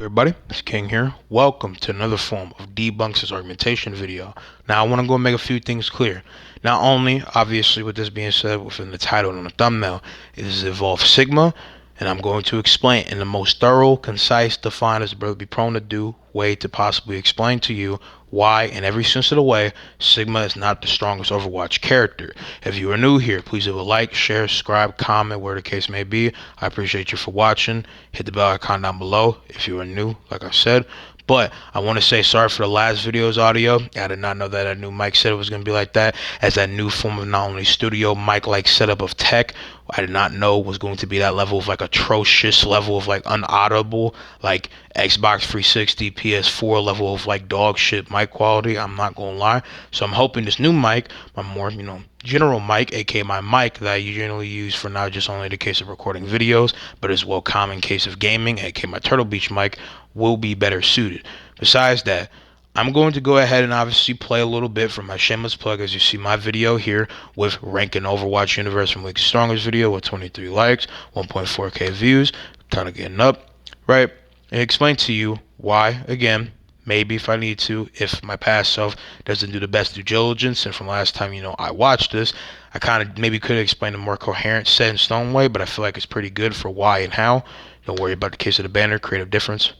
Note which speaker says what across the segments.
Speaker 1: Everybody, it's King here. Welcome to another form of Debunks' argumentation video. Now, I want to go make a few things clear. Not only, obviously, with this being said within the title and the thumbnail, it is involved Sigma, and I'm going to explain in the most thorough, concise, defined, as brother be prone to do, way to possibly explain to you why, in every sense of the way, Sigma is not the strongest Overwatch character. If you are new here, please leave a like, share, subscribe, comment, where the case may be. I appreciate you for watching. Hit the bell icon down below if you are new, like I said. But I want to say sorry for the last video's audio. I did not know that a new mic setup was going to be like that, as that new form of not only studio mic-like setup of tech, I did not know was going to be that level of like atrocious level of like unaudible, like Xbox 360, PS4 level of like dog shit mic quality. I'm not gonna lie. So I'm hoping this new mic, my more general mic, aka my mic that I generally use for not just only the case of recording videos, but as well common case of gaming, aka my Turtle Beach mic, will be better suited. Besides that, I'm going to go ahead and obviously play a little bit from my shameless plug, as you see my video here with ranking Overwatch Universe from Week's Strongest video with 23 likes, 1.4k views, kind of getting up, right? And explain to you why, again, maybe if I need to, if my past self doesn't do the best due diligence, and from last time, I watched this, I kind of maybe could have explained a more coherent, set in stone way, but I feel like it's pretty good for why and how. Don't worry about the case of the banner, creative difference.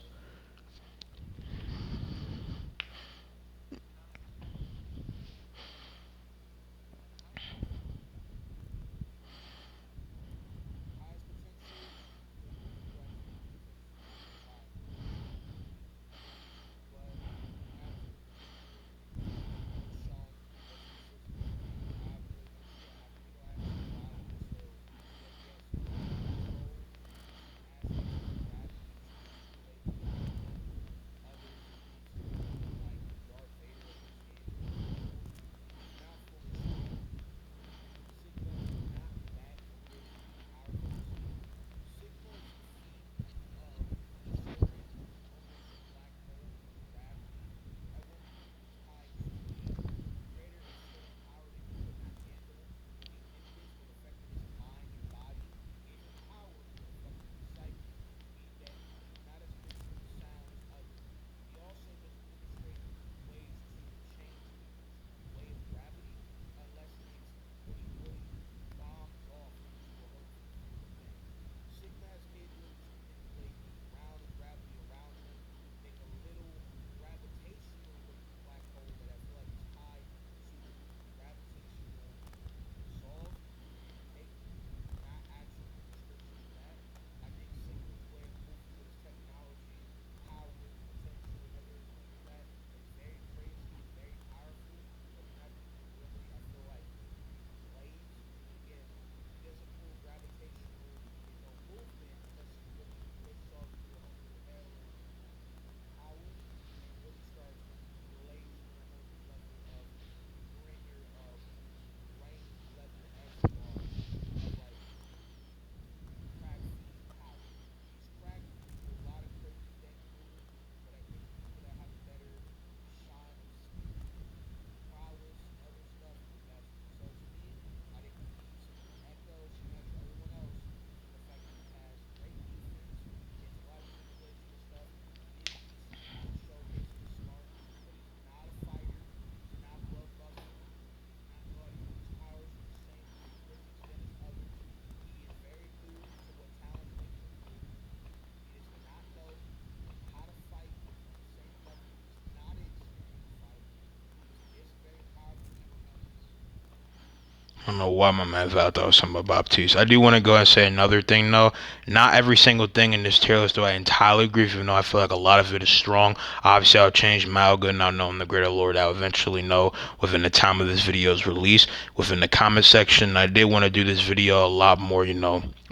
Speaker 1: I don't know why my man Val thought was something about Baptiste. I do want to go and say another thing though. Not every single thing in this tier list do I entirely agree with, even though I feel like a lot of it is strong. Obviously, I'll change Malga and I'll know the greater Lord. I'll eventually know within the time of this video's release. Within the comment section, I did want to do this video a lot more,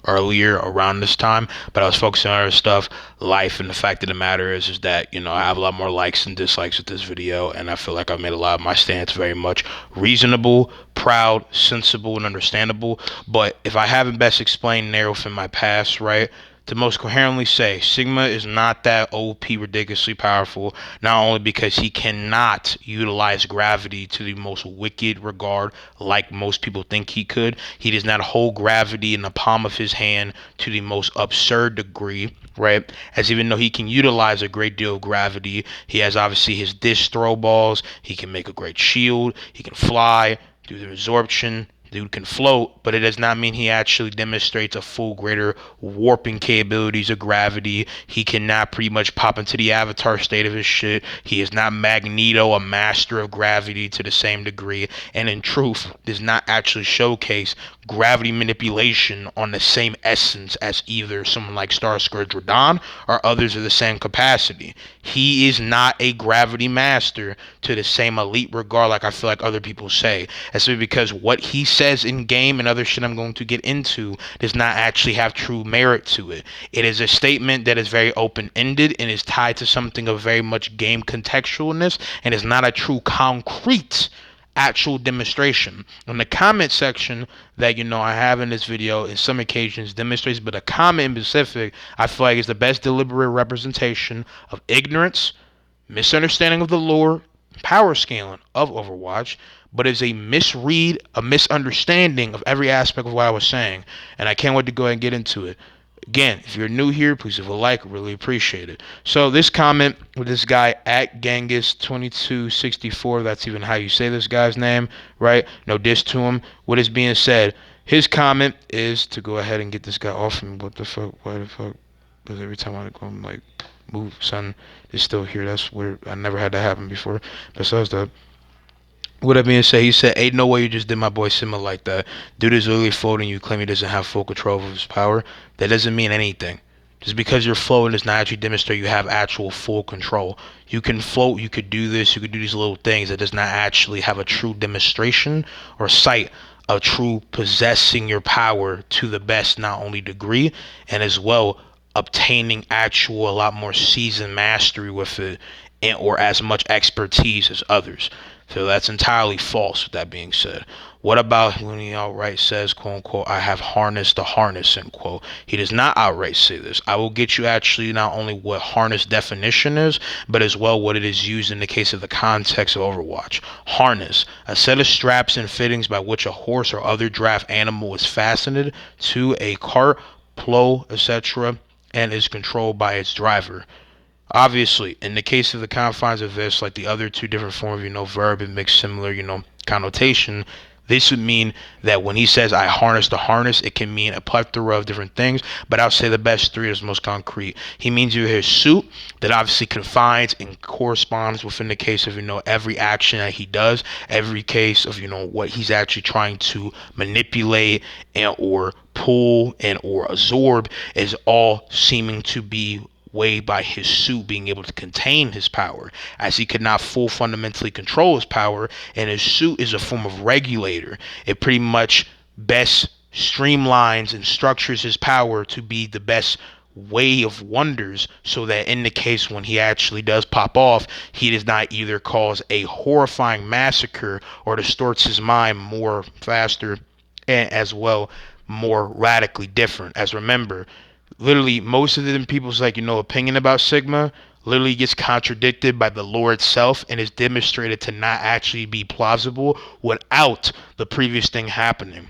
Speaker 1: earlier around this time, but I was focusing on other stuff, life, and the fact of the matter is that I have a lot more likes and dislikes with this video, and I feel like I've made a lot of my stance very much reasonable, proud, sensible, and understandable. But if I haven't best explained there within my past, right, to most coherently say Sigma is not that OP ridiculously powerful, not only because he cannot utilize gravity to the most wicked regard like most people think he could, he does not hold gravity in the palm of his hand to the most absurd degree, right? As even though he can utilize a great deal of gravity, he has obviously his dish throw balls, he can make a great shield, he can fly, do the absorption, dude can float, but it does not mean he actually demonstrates a full greater warping capabilities of gravity. He cannot pretty much pop into the avatar state of his shit. He is not Magneto, a master of gravity to the same degree, and in truth does not actually showcase gravity manipulation on the same essence as either someone like Starscourge Radon or others of the same capacity. He is not a gravity master to the same elite regard like I feel like other people say. That's because what he says in game and other shit I'm going to get into does not actually have true merit to it. It is a statement that is very open-ended and is tied to something of very much game contextualness and is not a true concrete actual demonstration. In the comment section that I have in this video in some occasions demonstrates, but a comment in specific I feel like is the best deliberate representation of ignorance, misunderstanding of the lore, power scaling of Overwatch, but is a misread, a misunderstanding of every aspect of what I was saying. And I can't wait to go ahead and get into it. Again, if you're new here, please leave a like. Really appreciate it. So this comment with this guy at Genghis2264, that's even how you say this guy's name, right? No diss to him. What is being said? His comment is to go ahead and get this guy off me. What the fuck? Why the fuck? Because every time I go, I'm like, move, son. It's still here. That's weird. I never had that happen before. Besides that, with that being said, he said, ain't no way you just did my boy Sima like that. Dude is literally floating. You claim he doesn't have full control of his power. That doesn't mean anything. Just because you're floating does not actually demonstrate you have actual full control. You can float, you could do this, you could do these little things. That does not actually have a true demonstration or sight of true possessing your power to the best, not only degree, and as well obtaining actual a lot more seasoned mastery with it, and or as much expertise as others. So that's entirely false with that being said. What about when he outright says, quote unquote, I have harnessed the harness, end quote? He does not outright say this. I will get you actually not only what harness definition is, but as well what it is used in the case of the context of Overwatch. Harness, a set of straps and fittings by which a horse or other draft animal is fastened to a cart, plow, etc., and is controlled by its driver. Obviously, in the case of the confines of this, like the other two different forms, verb and mixed similar, connotation, this would mean that when he says I harness the harness, it can mean a plethora of different things, but I'll say the best three is most concrete. He means you his suit that obviously confines and corresponds within the case of, every action that he does, every case of, what he's actually trying to manipulate and or pull and or absorb is all seeming to be way by his suit being able to contain his power, as he could not full fundamentally control his power, and his suit is a form of regulator. It pretty much best streamlines and structures his power to be the best way of wonders, so that in the case when he actually does pop off, he does not either cause a horrifying massacre or distorts his mind more faster, and as well more radically different. As remember, literally most of the people's opinion about Sigma literally gets contradicted by the lore itself and is demonstrated to not actually be plausible without the previous thing happening.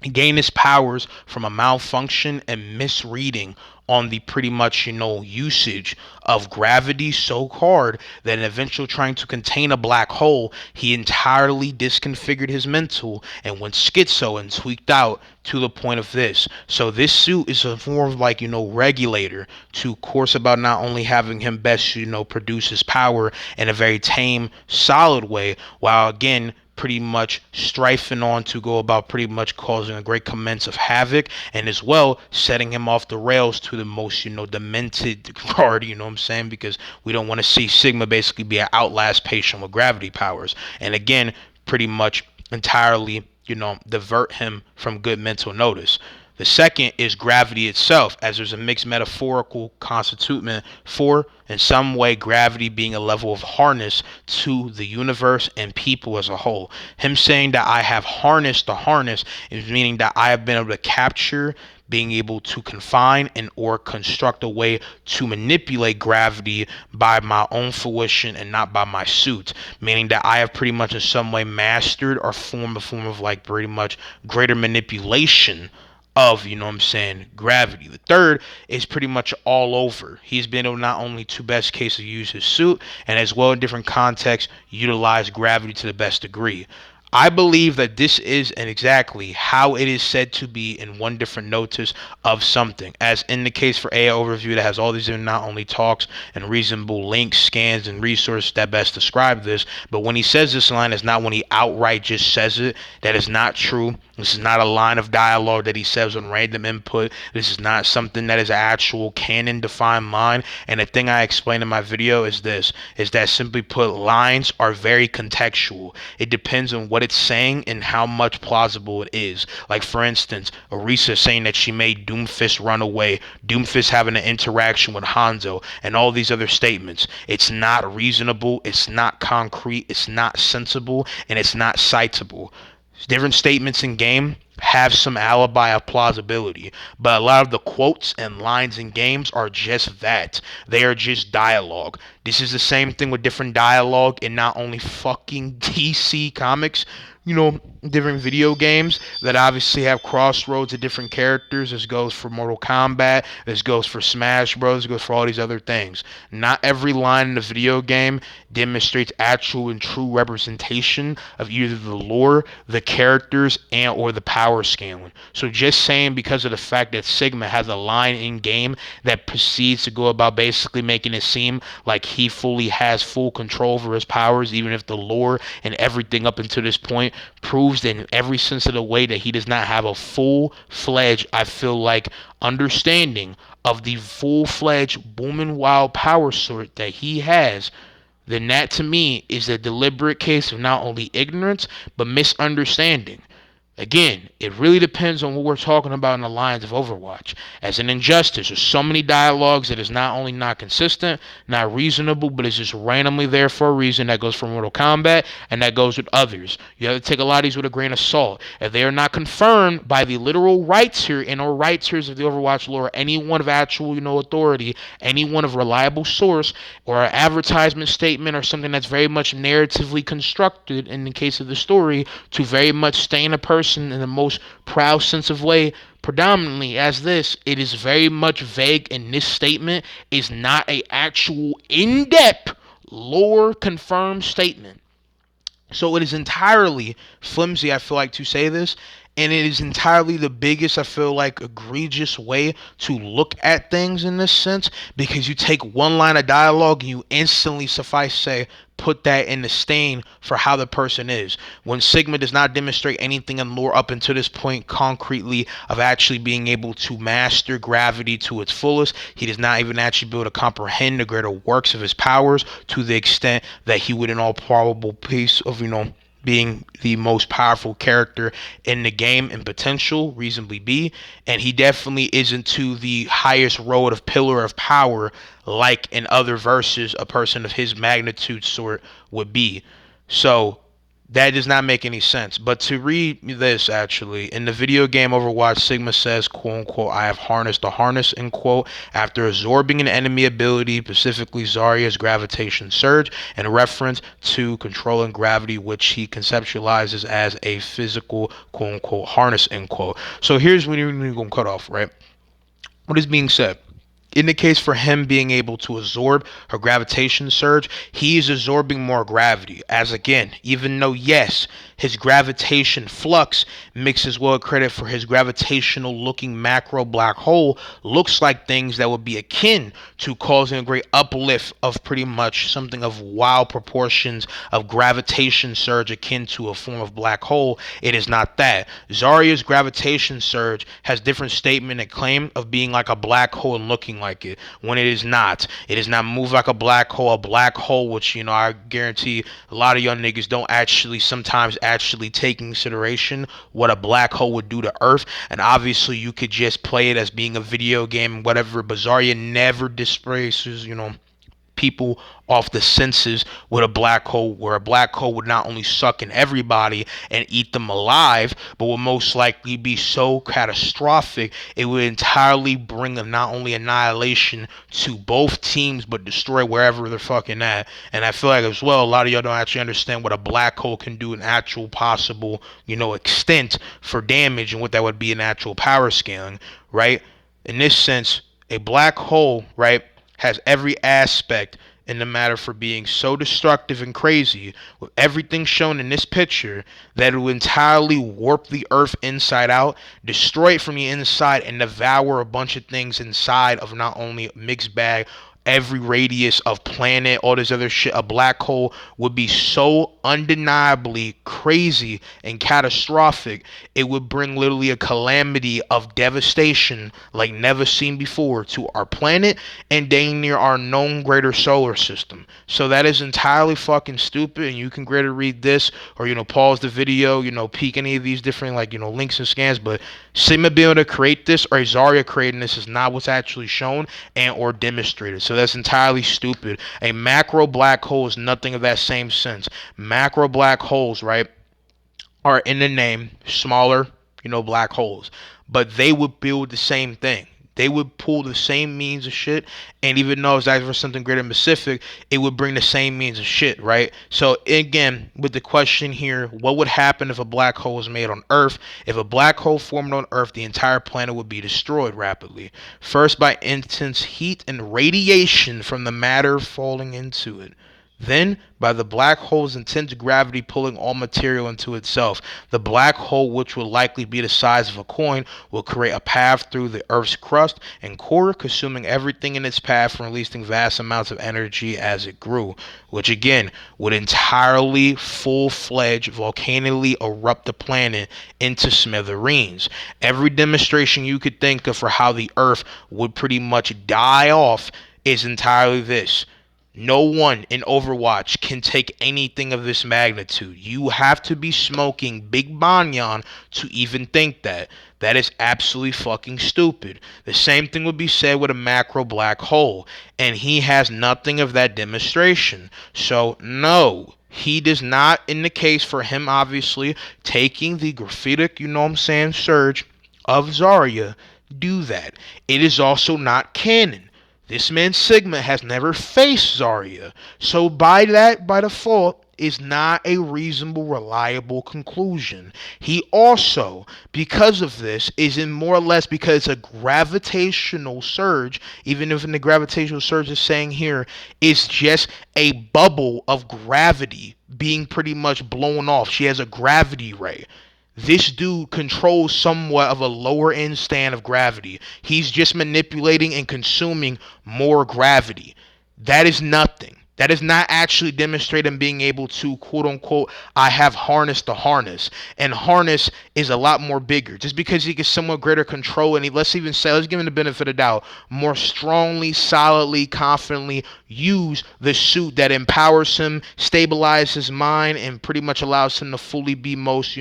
Speaker 1: He gained his powers from a malfunction and misreading on the pretty much usage of gravity so hard that in eventually trying to contain a black hole, he entirely disconfigured his mental and went schizo and tweaked out to the point of this. So this suit is a form of regulator to course about not only having him best produce his power in a very tame solid way, while again pretty much strifing on to go about pretty much causing a great commence of havoc, and as well setting him off the rails to the most demented regard, what I'm saying, because we don't want to see Sigma basically be an outlast patient with gravity powers, and again pretty much entirely divert him from good mental notice. The second is gravity itself, as there's a mixed metaphorical constitutement for, in some way, gravity being a level of harness to the universe and people as a whole. Him saying that I have harnessed the harness is meaning that I have been able to capture, being able to confine and or construct a way to manipulate gravity by my own fruition and not by my suit, meaning that I have pretty much in some way mastered or formed a form of like pretty much greater manipulation of, you know what I'm saying, gravity. The third is pretty much all over. He's been able not only to best case to use his suit and as well in different contexts utilize gravity to the best degree. I believe that this is and exactly how it is said to be in one different notice of something. As in the case for AI Overview that has all these different not only talks and reasonable links, scans, and resources that best describe this, but when he says this line, it's not when he outright just says it. That is not true. This is not a line of dialogue that he says on random input. This is not something that is an actual canon defined line. And the thing I explained in my video is this, is that simply put, lines are very contextual. It depends on what it's saying and how much plausible it is. Like for instance, Arisa saying that she made Doomfist run away, Doomfist having an interaction with Hanzo, and all these other statements. It's not reasonable, it's not concrete, it's not sensible, and it's not citable. Different statements in game have some alibi of plausibility, but a lot of the quotes and lines in games are just that. They are just dialogue. This is the same thing with different dialogue in not only fucking DC comics, you know, different video games that obviously have crossroads of different characters. This goes for Mortal Kombat, this goes for Smash Bros, this goes for all these other things. Not every line in the video game demonstrates actual and true representation of either the lore, the characters, and or the power scaling. So just saying because of the fact that Sigma has a line in game that proceeds to go about basically making it seem like he fully has full control over his powers, even if the lore and everything up until this point proves that in every sense of the way that he does not have a full-fledged, I feel like, understanding of the full-fledged booming wild power sort that he has, then that to me is a deliberate case of not only ignorance but misunderstanding. Again, it really depends on what we're talking about in the lines of Overwatch. As an Injustice, there's so many dialogues that is not only not consistent, not reasonable, but is just randomly there for a reason. That goes for Mortal Kombat, and that goes with others. You have to take a lot of these with a grain of salt. If they are not confirmed by the literal rights here and or writers of the Overwatch lore, anyone of actual, authority, anyone of reliable source, or an advertisement statement or something that's very much narratively constructed in the case of the story to very much stain a person in the most proud sense of way, predominantly as this, it is very much vague, and this statement is not a actual in-depth lore confirmed statement. So it is entirely flimsy, I feel like, to say this, and it is entirely the biggest, I feel like, egregious way to look at things in this sense, because you take one line of dialogue and you instantly, suffice to say, put that in the stain for how the person is. When Sigma does not demonstrate anything in lore up until this point concretely of actually being able to master gravity to its fullest, he does not even actually be able to comprehend the greater works of his powers to the extent that he would in all probable piece of, being the most powerful character in the game and potential reasonably be, and he definitely isn't to the highest road of pillar of power like in other verses a person of his magnitude sort would be. So that does not make any sense. But to read this, actually, in the video game Overwatch, Sigma says, quote unquote, I have harnessed the harness, end quote, after absorbing an enemy ability, specifically Zarya's gravitation surge, in reference to controlling gravity, which he conceptualizes as a physical, quote unquote, harness, end quote. So here's when you're going to cut off, right? What is being said? Indicates for him being able to absorb her gravitation surge, he is absorbing more gravity. As again, even though yes, his gravitation flux mixes well credit for his gravitational looking macro black hole looks like things that would be akin to causing a great uplift of pretty much something of wild proportions of gravitation surge akin to a form of black hole. It is not that. Zarya's gravitation surge has different statement and claim of being like a black hole and looking like it, when it is not. It is not moved like a black hole, which, I guarantee a lot of young niggas don't actually sometimes actually take in consideration what a black hole would do to Earth. And obviously you could just play it as being a video game and whatever, but Zarya never displaces, people off the senses with a black hole, where a black hole would not only suck in everybody and eat them alive, but would most likely be so catastrophic it would entirely bring not only annihilation to both teams, but destroy wherever they're fucking at. And I feel like as well, a lot of y'all don't actually understand what a black hole can do in actual possible, extent for damage and what that would be in actual power scaling, right? In this sense, a black hole, right, has every aspect in the matter for being so destructive and crazy, with everything shown in this picture, that it will entirely warp the earth inside out, destroy it from the inside, and devour a bunch of things inside of not only a mixed bag, every radius of planet, all this other shit. A black hole would be so undeniably crazy and catastrophic, it would bring literally a calamity of devastation like never seen before to our planet and dang near our known greater solar system. So that is entirely fucking stupid, and you can greater read this or pause the video, peek any of these different links and scans, but Sigma being able to create this or Zarya creating this is not what's actually shown and or demonstrated. So that's entirely stupid. A macro black hole is nothing of that same sense. Macro black holes, right, are in the name smaller, black holes, but they would build the same thing. They would pull the same means of shit, and even though it's actually for something greater and specific, it would bring the same means of shit, right? So again, with the question here, what would happen if a black hole was made on Earth? If a black hole formed on Earth, the entire planet would be destroyed rapidly. First by intense heat and radiation from the matter falling into it. Then, by the black hole's intense gravity pulling all material into itself. The black hole, which will likely be the size of a coin, will create a path through the Earth's crust and core, consuming everything in its path and releasing vast amounts of energy as it grew, which again would entirely full-fledged volcanically erupt the planet into smithereens. Every demonstration you could think of for how the Earth would pretty much die off is entirely this. No one in Overwatch can take anything of this magnitude. You have to be smoking Big Banyan to even think that. That is absolutely fucking stupid. The same thing would be said with a macro black hole, and he has nothing of that demonstration. So, no. He does not, in the case for him, obviously, taking the graphitic, surge of Zarya, do that. It is also not canon. This man Sigma has never faced Zarya, so by default, is not a reasonable, reliable conclusion. He also, because of this, is in more or less because it's a gravitational surge, even if in the gravitational surge is saying here, is just a bubble of gravity being pretty much blown off. She has a gravity ray. This dude controls somewhat of a lower end stand of gravity. He's just manipulating and consuming more gravity. That is nothing. That is not actually demonstrating being able to, quote unquote, I have harnessed the harness. And harness is a lot more bigger. Just because he gets somewhat greater control and let's give him the benefit of doubt, more strongly, solidly, confidently use the suit that empowers him, stabilizes his mind, and pretty much allows him to fully be most,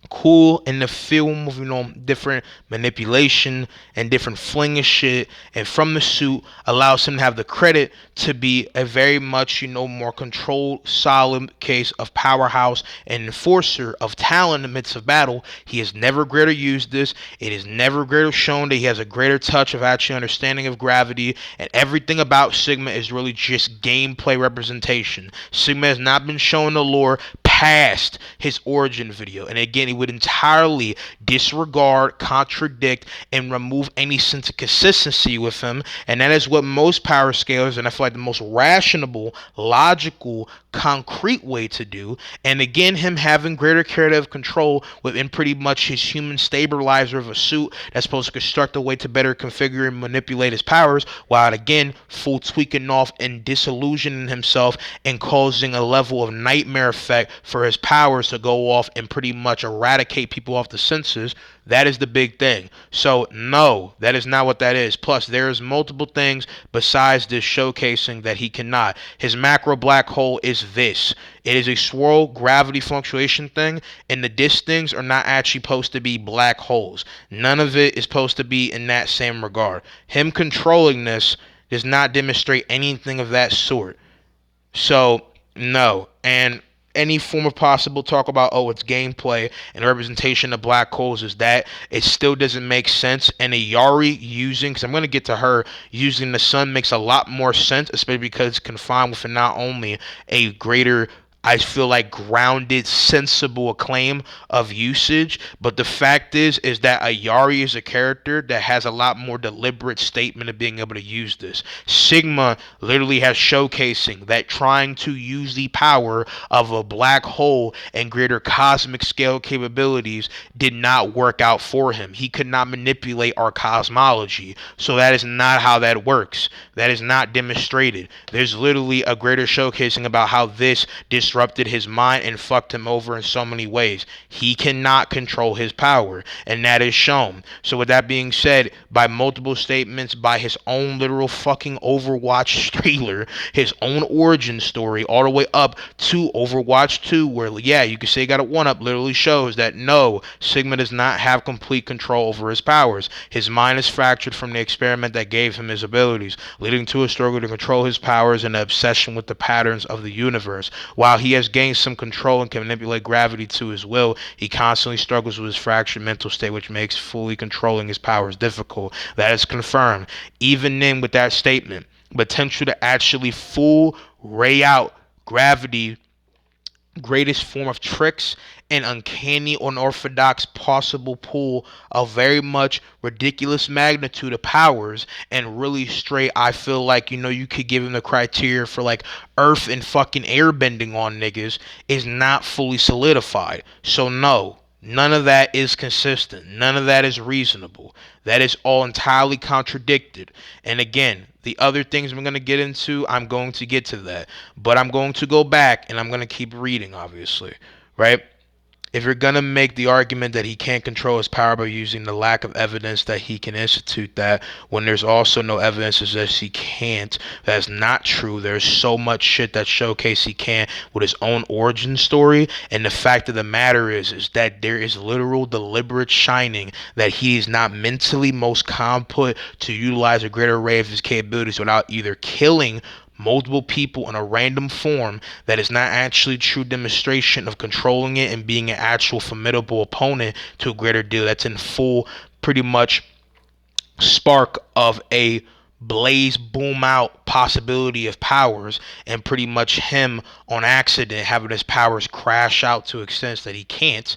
Speaker 1: cool in the film of different manipulation and different fling of shit, and from the suit allows him to have the credit to be a very much more controlled, solid case of powerhouse and enforcer of talent in the midst of battle. He has never greater used this. It is never greater shown that he has a greater touch of actually understanding of gravity, and everything about Sigma is really just gameplay representation. Sigma has not been shown the lore past his origin video, and again, it would entirely disregard, contradict, and remove any sense of consistency with him, and that is what most power scalers, and I feel like the most rational, logical, concrete way to do. And again, him having greater creative control within pretty much his human stabilizer of a suit that's supposed to construct a way to better configure and manipulate his powers, while again full tweaking off and disillusioning himself and causing a level of nightmare effect for his powers to go off and pretty much eradicate people off the senses. That is the big thing. So no, that is not what that is. Plus, there's multiple things besides this showcasing that he cannot. His macro black hole is this. It is a swirl gravity fluctuation thing, and the disk things are not actually supposed to be black holes. None of it is supposed to be in that same regard. Him controlling this Does not demonstrate anything of that sort. So no, and any form of possible talk about, oh, it's gameplay and representation of black holes, is that it still doesn't make sense. And a Yari using, because I'm going to get to her using the sun, makes a lot more sense, especially because it's confined with not only a greater, I feel like, grounded, sensible acclaim of usage. But the fact is that Ayari is a character that has a lot more deliberate statement of being able to use this. Sigma literally has showcasing that trying to use the power of a black hole and greater cosmic scale capabilities did not work out for him. He could not manipulate our cosmology. So that is not how that works. That is not demonstrated. There's literally a greater showcasing about how this disrupted his mind and fucked him over in so many ways. He cannot control his power, and that is shown. So with that being said, by multiple statements, by his own literal fucking Overwatch trailer, his own origin story, all the way up to Overwatch 2, where, yeah, you could say he got a one-up, literally shows that no, Sigma does not have complete control over his powers. His mind is fractured from the experiment that gave him his abilities, leading to a struggle to control his powers and an obsession with the patterns of the universe. While he has gained some control and can manipulate gravity to his will, he constantly struggles with his fractured mental state, which makes fully controlling his powers difficult. That is confirmed. Even then, with that statement, potential to actually full ray out gravity, greatest form of tricks, and uncanny, unorthodox possible pool of very much ridiculous magnitude of powers, and really straight, I feel like, you could give him the criteria for like earth and fucking airbending on niggas, is not fully solidified. So no, none of that is consistent. None of that is reasonable. That is all entirely contradicted. And again, the other things I'm going to get into, I'm going to get to that. But I'm going to go back and I'm going to keep reading, obviously. Right? If you're going to make the argument that he can't control his power by using the lack of evidence that he can institute that, when there's also no evidence that says he can't, that's not true. There's so much shit that showcase he can with his own origin story. And the fact of the matter is that there is literal deliberate shining that he is not mentally most competent to utilize a greater array of his capabilities without either killing multiple people in a random form that is not actually true demonstration of controlling it and being an actual formidable opponent to a greater deal. That's in full, pretty much, spark of a blaze boom out possibility of powers, and pretty much him on accident having his powers crash out to extents that he can't.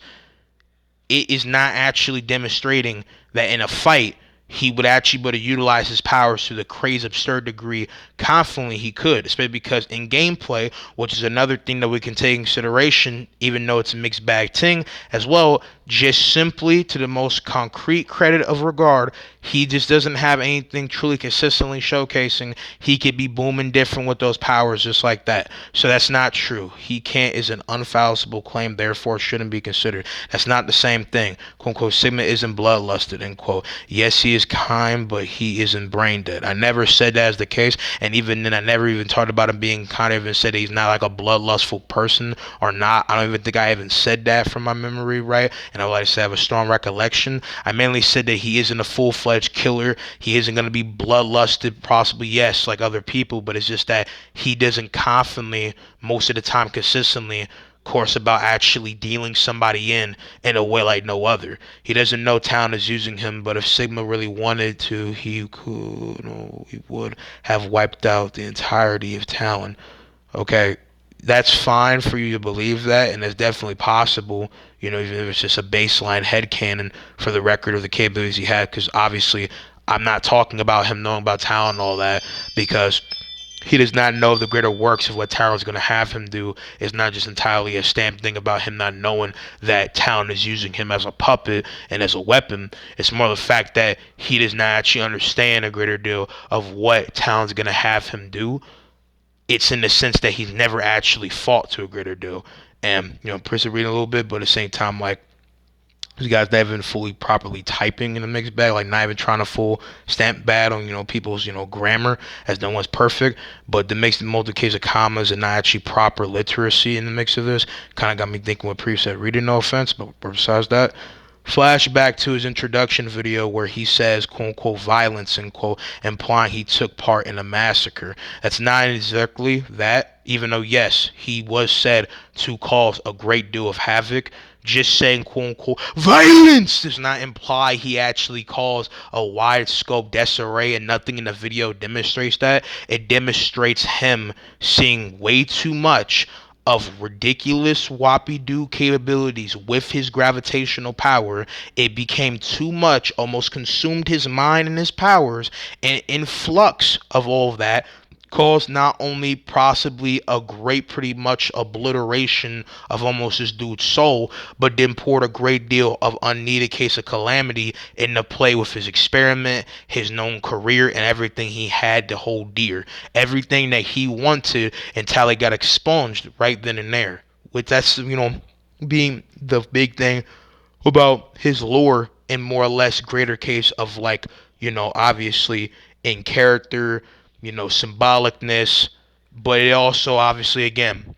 Speaker 1: It is not actually demonstrating that in a fight he would actually be able to utilize his powers to the crazy absurd degree confidently he could, especially because in gameplay, which is another thing that we can take in consideration, even though it's a mixed bag thing as well, just simply to the most concrete credit of regard, he just doesn't have anything truly consistently showcasing he could be booming different with those powers just like that. So that's not true. He can't is an unfalsifiable claim, therefore shouldn't be considered. That's not the same thing. Quote unquote, Sigma isn't bloodlusted, end quote. Yes, he is kind, but he isn't brain dead. I never said that as the case, and even then I never even talked about him being kind, even said he's not like a bloodlustful person or not. I don't even think I even said that from my memory, right? And I would like to say I have a strong recollection. I mainly said that he isn't a full-fledged killer. He isn't going to be bloodlusted, possibly, yes, like other people, but it's just that he doesn't confidently, most of the time consistently, course about actually dealing somebody in a way like no other. He doesn't know Town is using him, but if Sigma really wanted to, he could, he would have wiped out the entirety of Talon. Okay, that's fine for you to believe that, and it's definitely possible, even if it's just a baseline headcanon for the record of the capabilities he had, because obviously I'm not talking about him knowing about Talon and all that, because he does not know the greater works of what Talon is going to have him do. It's not just entirely a stamped thing about him not knowing that Talon is using him as a puppet and as a weapon. It's more the fact that he does not actually understand a greater deal of what Talon's going to have him do. It's in the sense that he's never actually fought to a greater deal. And, persevering a little bit, but at the same time, like, these guys not even fully properly typing in the mixed bag, like not even trying to full stamp bad on, people's, grammar, as no one's perfect. But the mixed multiplication of commas and not actually proper literacy in the mix of this kind of got me thinking what Priest said. Reading, no offense, but besides that, Flashback to his introduction video where he says, quote unquote, violence, and quote, implying he took part in a massacre. That's not exactly that, even though, yes, he was said to cause a great deal of havoc. Just saying, quote unquote, violence does not imply he actually caused a wide scope disarray, and nothing in the video demonstrates that. It demonstrates him seeing way too much of ridiculous whoppy do capabilities with his gravitational power. It became too much, almost consumed his mind and his powers, and influx of all of that caused not only possibly a great pretty much obliteration of almost this dude's soul, but then poured a great deal of unneeded case of calamity into play with his experiment, his known career, and everything he had to hold dear. Everything that he wanted until it got expunged right then and there. Which that's, being the big thing about his lore in more or less greater case of like, obviously in character, symbolicness, but it also obviously again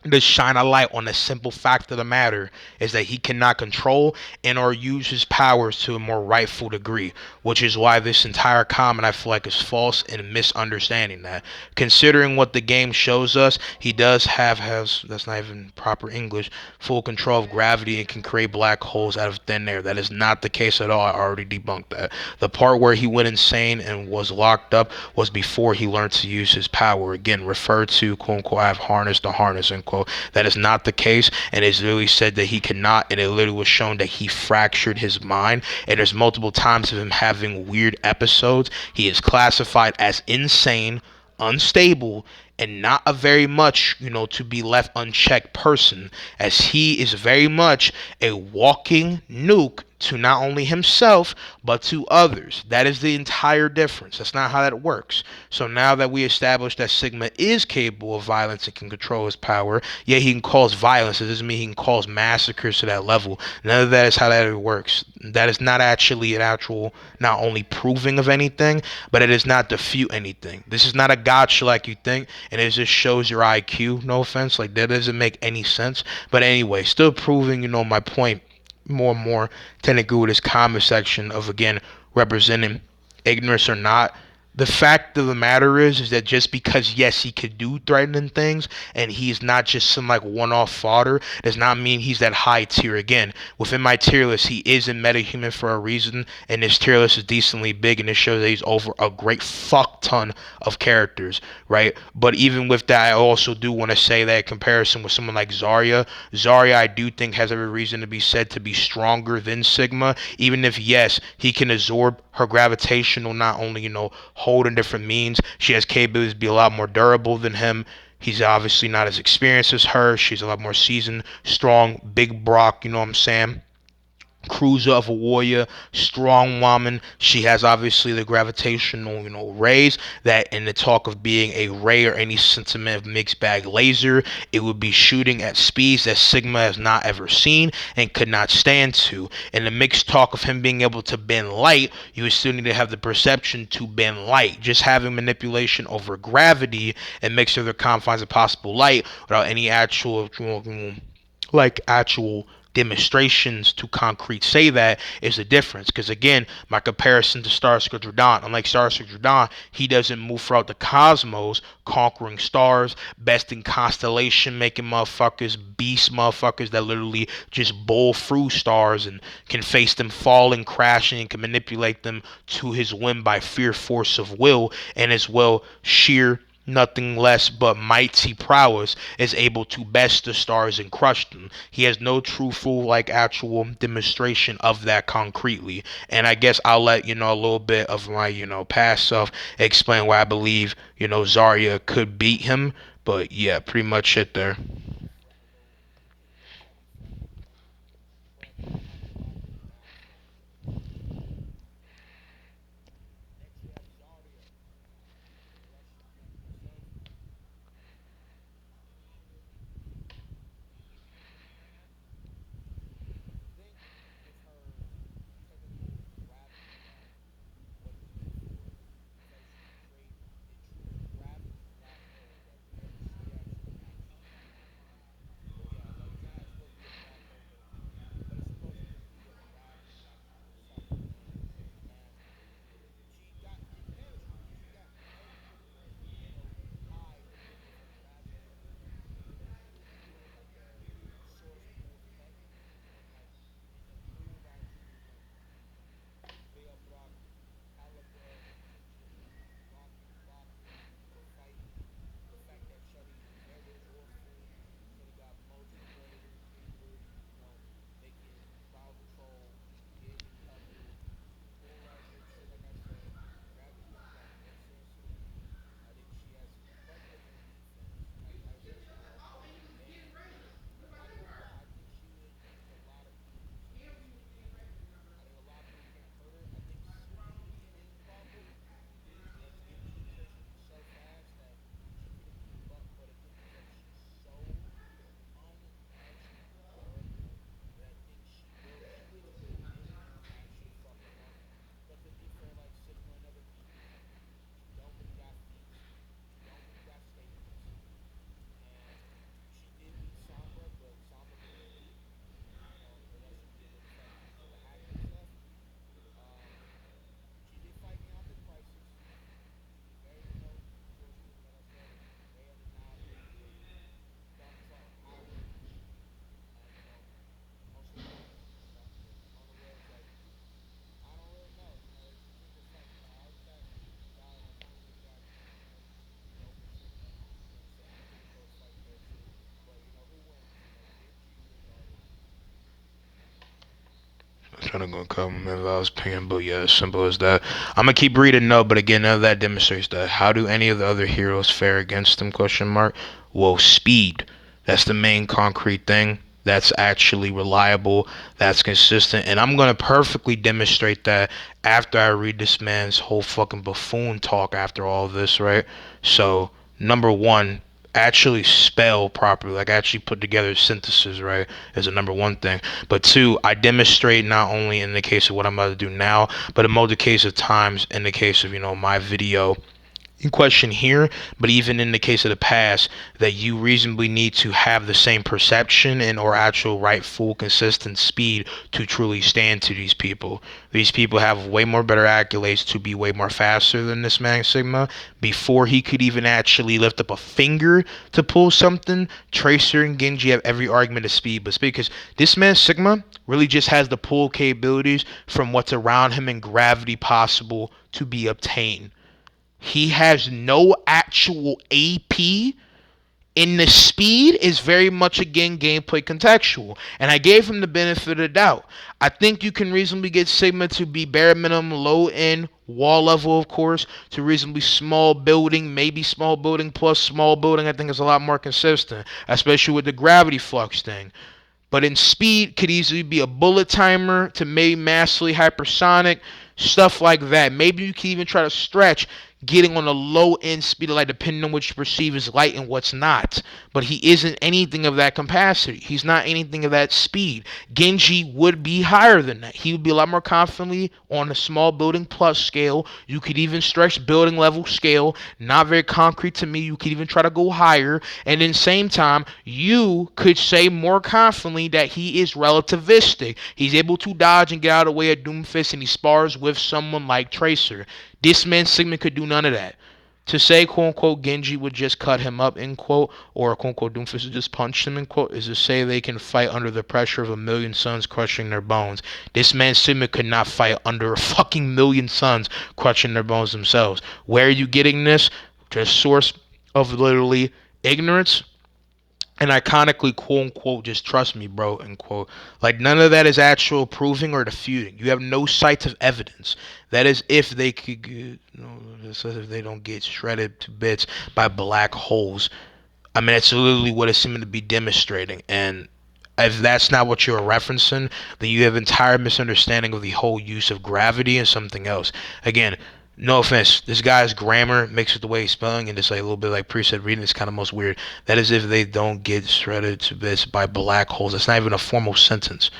Speaker 1: to shine a light on the simple fact of the matter is that he cannot control and or use his powers to a more rightful degree, which is why this entire comment I feel like is false and misunderstanding that. Considering what the game shows us, he does has that's not even proper English, full control of gravity and can create black holes out of thin air. That is not the case at all. I already debunked that. The part where he went insane and was locked up was before he learned to use his power. Again, referred to, quote unquote, I have harnessed the harness, end quote. That is not the case, and it's literally said that he cannot, and it literally was shown that he fractured his mind, and there's multiple times of him having weird episodes. He is classified as insane, unstable, and not a very much, to be left unchecked person, as he is very much a walking nuke to not only himself but to others. That is the entire difference. That's not how that works. So now that we established that Sigma is capable of violence and can control his power, yeah, he can cause violence. It doesn't mean he can cause massacres to that level. None of that is how that works. That is not actually an actual, not only proving of anything, but it is not defute anything. This is not a gotcha like you think, and it just shows your IQ. No offense, like that doesn't make any sense. But anyway, still proving, my point more and more technically with his comment section of again representing ignorance or not. The fact of the matter is that just because yes he could do threatening things and he's not just some like one-off fodder does not mean he's that high tier. Again, within my tier list he is a metahuman for a reason, and this tier list is decently big, and it shows that he's over a great fuck ton of characters, right? But even with that, I also do want to say that in comparison with someone like Zarya I do think has every reason to be said to be stronger than Sigma, even if yes he can absorb her gravitational not only hold in different means. She has capabilities to be a lot more durable than him. He's obviously not as experienced as her. She's a lot more seasoned, strong, big Brock, you know what I'm saying? Cruiser of a warrior, strong woman. She has obviously the gravitational, rays that in the talk of being a ray or any sentiment of mixed bag laser, it would be shooting at speeds that Sigma has not ever seen and could not stand to. In the mixed talk of him being able to bend light, you would still need to have the perception to bend light. Just having manipulation over gravity and mixed with the confines of possible light without any actual like actual demonstrations to concrete say that is the difference. Because again, my comparison to Starscream Jordan, unlike Starscream Jordan, he doesn't move throughout the cosmos conquering stars, besting constellation, making motherfuckers beast motherfuckers that literally just bowl through stars and can face them falling, crashing, and can manipulate them to his whim by fear, force of will, and as well sheer nothing less but mighty prowess is able to best the stars and crush them. He has no truthful like actual demonstration of that concretely. And I guess I'll let a little bit of my past self explain why I believe Zarya could beat him. But yeah, pretty much it there. trying to go compliment if I was paying, but yeah, as simple as that. I'm gonna keep reading, no, but again, none of that demonstrates that. How do any of the other heroes fare against him? Question mark. Well, speed. That's the main concrete thing. That's actually reliable. That's consistent, and I'm gonna perfectly demonstrate that after I read this man's whole fucking buffoon talk after all of this, right? So, number one, actually spell properly, like actually put together synthesis, right, is a number one thing. But two, I demonstrate not only in the case of what I'm about to do now, but in multiple case of times in the case of, my video in question here, but even in the case of the past, that you reasonably need to have the same perception and or actual right full consistent speed to truly stand to these people. These people have way more better accolades to be way more faster than this man Sigma. Before he could even actually lift up a finger to pull something, Tracer and Genji have every argument of speed, but speed because this man Sigma really just has the pull capabilities from what's around him and gravity possible to be obtained. He has no actual AP, and the speed is very much again gameplay contextual. And I gave him the benefit of the doubt. I think you can reasonably get Sigma to be bare minimum low end wall level, of course, to reasonably small building, maybe small building plus small building. I think is a lot more consistent, especially with the gravity flux thing. But in speed, could easily be a bullet timer to maybe massively hypersonic, stuff like that. Maybe you can even try to stretch getting on a low end speed of light, depending on what you perceive as light and what's not. But he isn't anything of that capacity. He's not anything of that speed. Genji would be higher than that. He would be a lot more confidently on a small building plus scale. You could even stretch building level scale. Not very concrete to me. You could even try to go higher. And in the same time, you could say more confidently that he is relativistic. He's able to dodge and get out of the way of Doomfist, and he spars with someone like Tracer. This man Sigma could do none of that. To say, quote unquote, Genji would just cut him up, end quote, or quote unquote, Doomfist would just punch him, end quote, is to say they can fight under the pressure of a million suns crushing their bones. This man Sigma could not fight under a fucking million suns crushing their bones themselves. Where are you getting this? Just source of literally ignorance and iconically, quote unquote, just trust me, bro, end quote. Like, none of that is actual proving or refuting. You have no sight of evidence. That is if they could get, this is if they don't get shredded to bits by black holes. I mean, that's literally what it seemed to be demonstrating. And if that's not what you're referencing, then you have entire misunderstanding of the whole use of gravity and something else. Again, no offense, this guy's grammar mixed with the way he's spelling and just like a little bit like preset reading is kind of most weird. That is if they don't get shredded to bits by black holes. That's not even a formal sentence.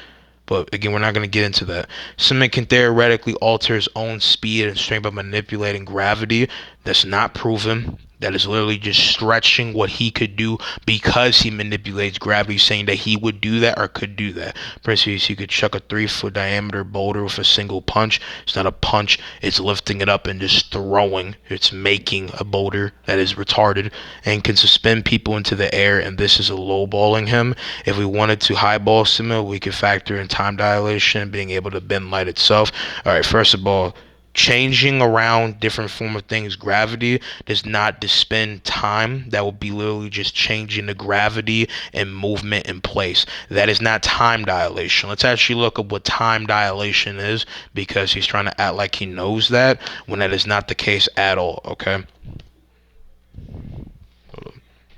Speaker 1: But again, we're not going to get into that. Someone can theoretically alter his own speed and strength by manipulating gravity. That's not proven. That is literally just stretching what he could do because he manipulates gravity, saying that he would do that or could do that. For instance, he could chuck a 3-foot diameter boulder with a single punch. It's not a punch, it's lifting it up and just throwing. It's making a boulder that is retarded and can suspend people into the air, and this is a lowballing him. If we wanted to highball Simo, we could factor in time dilation, being able to bend light itself. Alright, first of all, changing around different form of things, gravity does not dispense time. That will be literally just changing the gravity and movement in place. That is not time dilation. Let's actually look up what time dilation is, because he's trying to act like he knows that when that is not the case at all. Okay,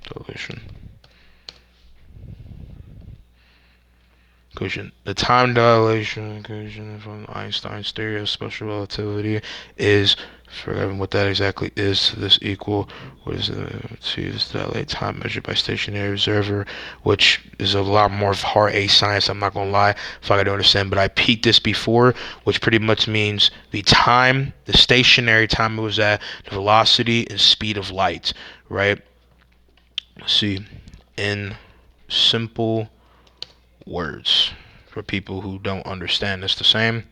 Speaker 1: dilation. The time dilation equation from Einstein's theory of special relativity is, forgetting what that exactly is, this equal, what is it, see, this dilate time measured by stationary observer, which is a lot more of hard A science, I'm not gonna lie, if I don't understand, but I peaked this before, which pretty much means the time, the stationary time it was at, the velocity and speed of light, right? Let's see, in simple words, for people who don't understand this the same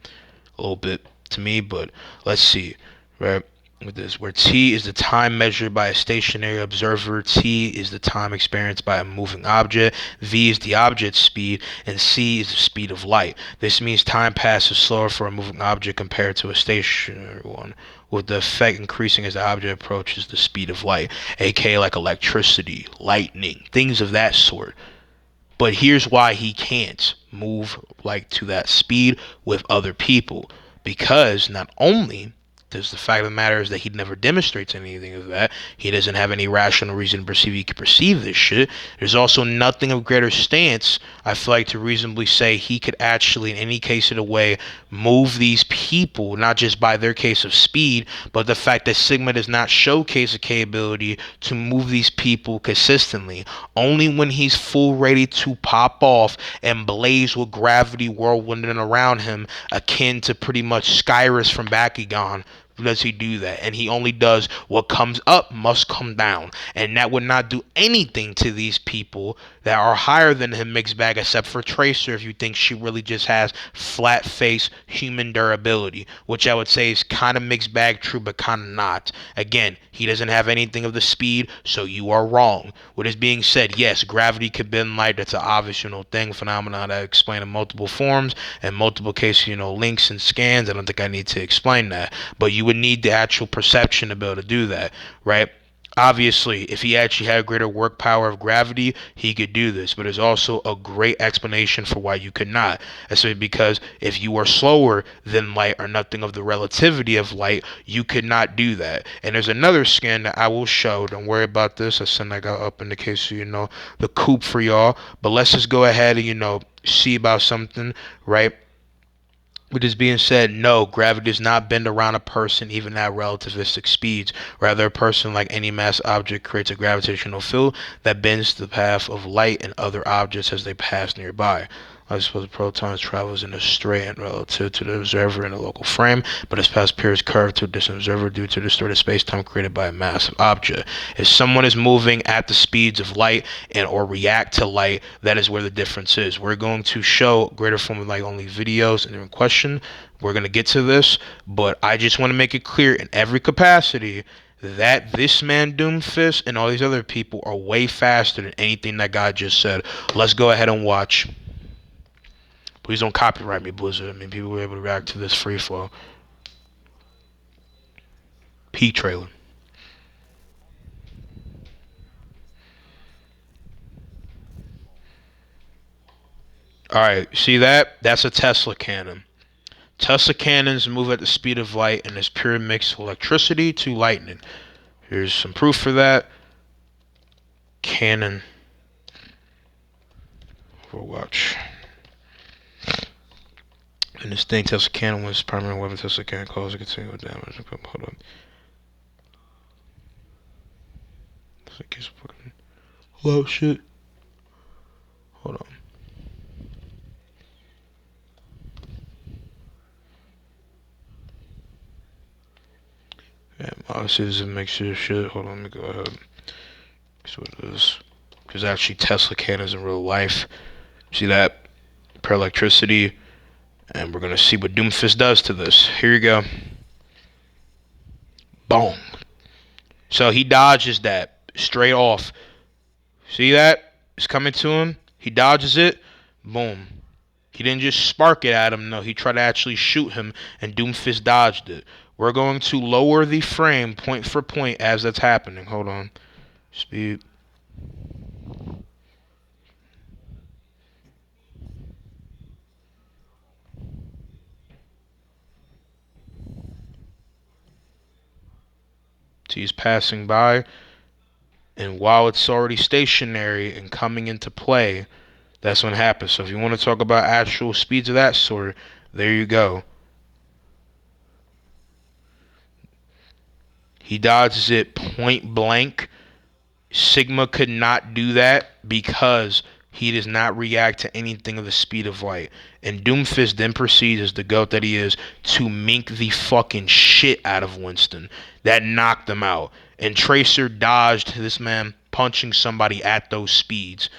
Speaker 1: a little bit to me, but let's see, right, with this, where t is the time measured by a stationary observer, t is the time experienced by a moving object, v is the object's speed, and c is the speed of light. This means time passes slower for a moving object compared to a stationary one, with the effect increasing as the object approaches the speed of light, aka like electricity, lightning, things of that sort. But here's why he can't move like to that speed with other people. Because not only does the fact of the matter is that he never demonstrates anything of that. He doesn't have any rational reason to perceive he can perceive this shit. There's also nothing of greater stance, I feel like, to reasonably say he could actually, in any case of the way, move these people, not just by their case of speed, but the fact that Sigma does not showcase a capability to move these people consistently. Only when he's full ready to pop off and blaze with gravity whirlwinding around him, akin to pretty much Skyrus from Bakugan, does he do that. And he only does what comes up must come down, and that would not do anything to these people that are higher than him mixed bag, except for Tracer, if you think she really just has flat face human durability, which I would say is kind of mixed bag true, but kind of not. Again, he doesn't have anything of the speed, so you are wrong. With this being said, yes, gravity could bend light. That's an obvious thing, phenomenon that I explain in multiple forms and multiple cases, links and scans. I don't think I need to explain that, but you would need the actual perception to be able to do that, right? Obviously, if he actually had greater work power of gravity, he could do this. But there's also a great explanation for why you could not. Especially because if you are slower than light or nothing of the relativity of light, you could not do that. And there's another scan that I will show. Don't worry about this. I send that up in the case of, the coupe for y'all. But let's just go ahead and, see about something, right? With this being said, no, gravity does not bend around a person even at relativistic speeds. Rather, a person, like any mass object, creates a gravitational field that bends the path of light and other objects as they pass nearby. I suppose the proton travels in a straight and relative to the observer in a local frame, but its path appears curved to a distant observer due to distorted space-time created by a massive object. If someone is moving at the speeds of light and or react to light, that is where the difference is. We're going to show greater form of light only videos and in question. We're going to get to this, but I just want to make it clear in every capacity that this man Doomfist and all these other people are way faster than anything that God just said. Let's go ahead and watch. Please don't copyright me, Blizzard. I mean, people were able to react to this free flow. Peak trailer. Alright, see that? That's a Tesla cannon. Tesla cannons move at the speed of light and is pure mix of electricity to lightning. Here's some proof for that. Cannon. Overwatch. And this thing, Tesla cannon was primary weapon. Tesla cannon causes a continual damage. Hold up. Hello, shit. Hold on. Yeah, obviously this is a mixture of shit. Hold on, let me go ahead. See what it is. There's actually Tesla cannons in real life. See that? Per electricity. And we're gonna see what Doomfist does to this. Here you go. Boom. So he dodges that straight off. See that? It's coming to him. He dodges it. Boom. He didn't just spark it at him. No, he tried to actually shoot him, and Doomfist dodged it. We're going to lower the frame point for point as that's happening. Hold on. Speed. He's passing by, and while it's already stationary and coming into play, that's when it happens. So if you want to talk about actual speeds of that sort, there you go. He dodges it point blank. Sigma could not do that because he does not react to anything of the speed of light. And Doomfist then proceeds, as the goat that he is, to mink the fucking shit out of Winston. That knocked him out. And Tracer dodged this man punching somebody at those speeds.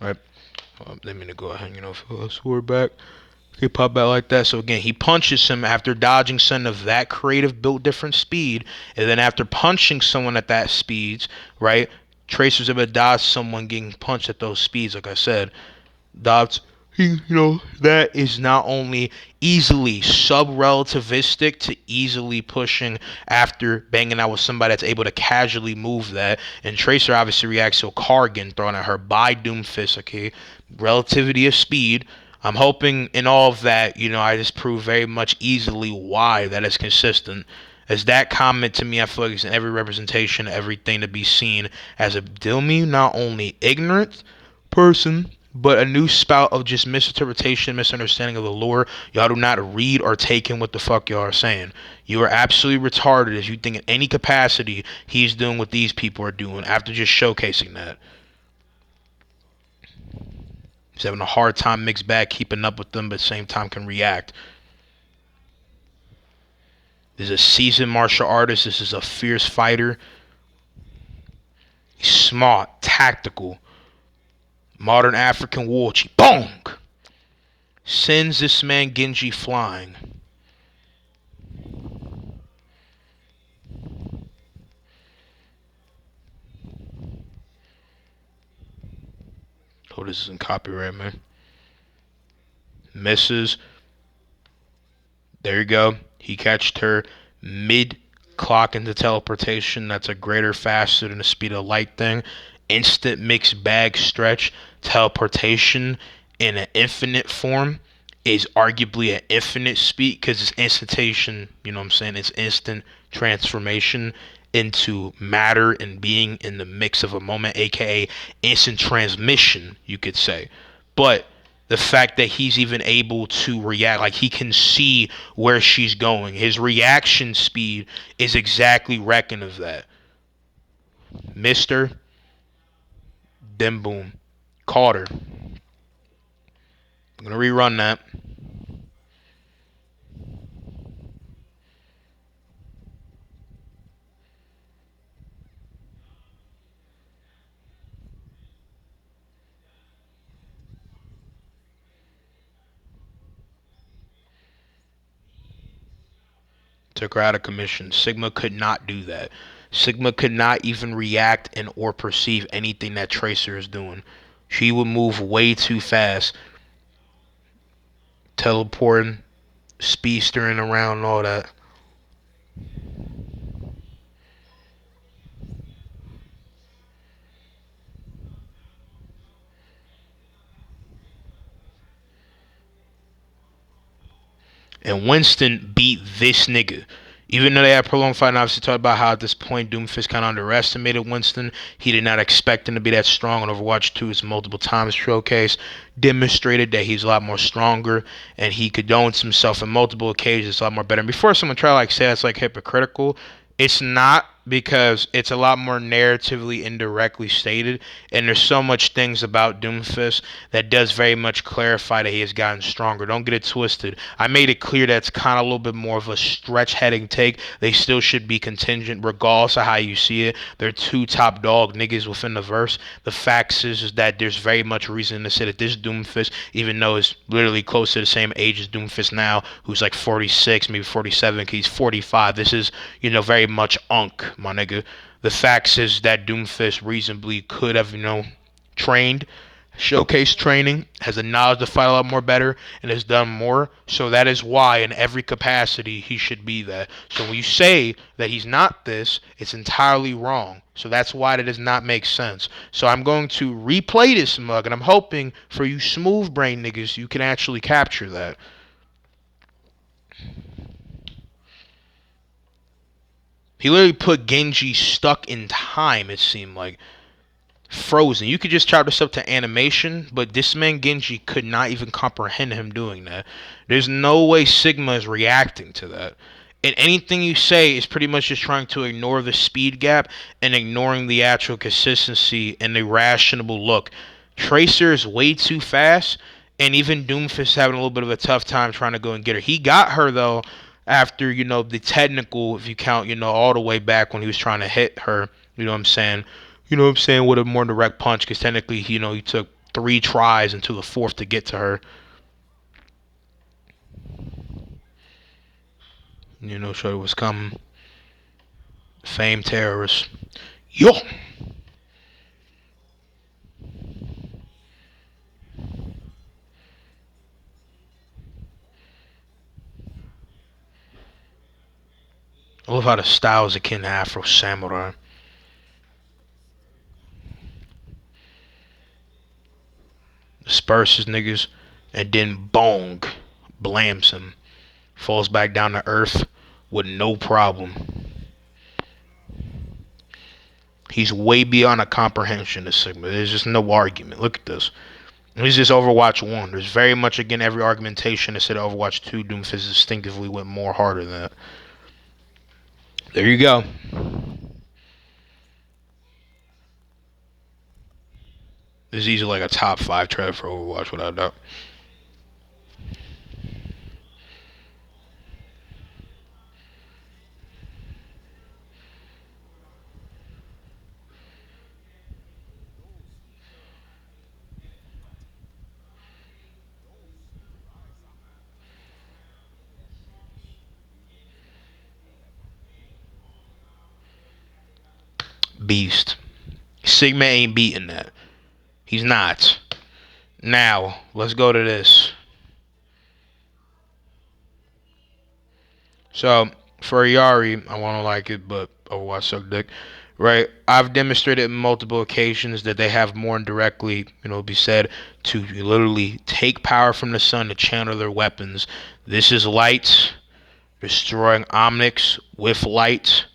Speaker 1: Right? Let me go ahead, sword back. He pop out like that. So again, he punches him after dodging some of that creative built different speed, and then after punching someone at that speeds, right? Tracer's able to dodge someone getting punched at those speeds, like I said. Dodge That is not only easily sub-relativistic to easily pushing after banging out with somebody that's able to casually move that. And Tracer obviously reacts to a car getting thrown at her by Doomfist. Okay, relativity of speed. I'm hoping in all of that, I just prove very much easily why that is consistent. As that comment to me, I feel like it's in every representation, everything to be seen as a Dilmy, not only ignorant person, but a new spout of just misinterpretation, misunderstanding of the lore. Y'all do not read or take in what the fuck y'all are saying. You are absolutely retarded if you think in any capacity he's doing what these people are doing after just showcasing that. He's having a hard time mixed bag keeping up with them, but at the same time can react. This is a seasoned martial artist. This is a fierce fighter. He's smart, tactical. Modern African war chief. Boom! Sends this man Genji flying. Oh, this isn't copyright, man. Misses. There you go. He catched her mid clock into teleportation. That's a greater, faster than the speed of light thing. Instant mixed bag stretch. Teleportation in an infinite form is arguably an infinite speed because it's instantation. You know what I'm saying? It's instant transformation into matter and being in the mix of a moment, aka instant transmission, you could say. But the fact that he's even able to react, like he can see where she's going, his reaction speed is exactly reckoning of that. Mister, then boom, caught her. I'm gonna rerun that. Took her out of commission. Sigma could not do that. Sigma could not even react and or perceive anything that Tracer is doing. She would move way too fast, teleporting, speedstering around, and all that. And Winston beat this nigga. Even though they had a prolonged fight, and obviously talked about how at this point Doomfist kind of underestimated Winston. He did not expect him to be that strong. On Overwatch 2, it's multiple times showcase demonstrated that he's a lot more stronger and he condones himself in multiple occasions a lot more better. And before someone try to say that's like hypocritical, it's not, because it's a lot more narratively indirectly stated, and there's so much things about Doomfist that does very much clarify that he has gotten stronger. Don't get it twisted. I made it clear that's kind of a little bit more of a stretch heading take. They still should be contingent regardless of how you see it. They're two top dog niggas within the verse. The fact is that there's very much reason to say that this Doomfist, even though it's literally close to the same age as Doomfist now, who's like 46, maybe 47, he's 45. This is, very much unk, my nigga. The fact is that Doomfist reasonably could have, trained, showcase training, has the knowledge to fight a lot more better, and has done more. So that is why, in every capacity, he should be that. So when you say that he's not this, it's entirely wrong. So that's why that does not make sense. So I'm going to replay this mug, and I'm hoping for you smooth brain niggas, you can actually capture that. He literally put Genji stuck in time, it seemed like. Frozen. You could just chop this up to animation, but this man Genji could not even comprehend him doing that. There's no way Sigma is reacting to that. And anything you say is pretty much just trying to ignore the speed gap and ignoring the actual consistency and the rational look. Tracer is way too fast, and even Doomfist having a little bit of a tough time trying to go and get her. He got her though after, the technical, if you count, all the way back when he was trying to hit her. You know what I'm saying? With a more direct punch, because technically, he took 3 tries into the 4th to get to her. Shorty was coming. Famed terrorist. Yo! love how the style is akin to Afro Samurai. Disperses niggas, and then bong, blams him. Falls back down to earth with no problem. He's way beyond a comprehension of Sigma. There's just no argument. Look at this. This is Overwatch 1. There's very much, again, every argumentation that said Overwatch 2 Doomfist distinctively went more harder than that. There you go. This is easily like a top 5 trailer for Overwatch, without a doubt. Beast. Sigma ain't beating that. He's not. Now, let's go to this. So, for Yari, I want to like it, but Overwatch suck dick. Right? I've demonstrated on multiple occasions that they have more indirectly, be said, to literally take power from the sun to channel their weapons. This is light, destroying Omnics with light.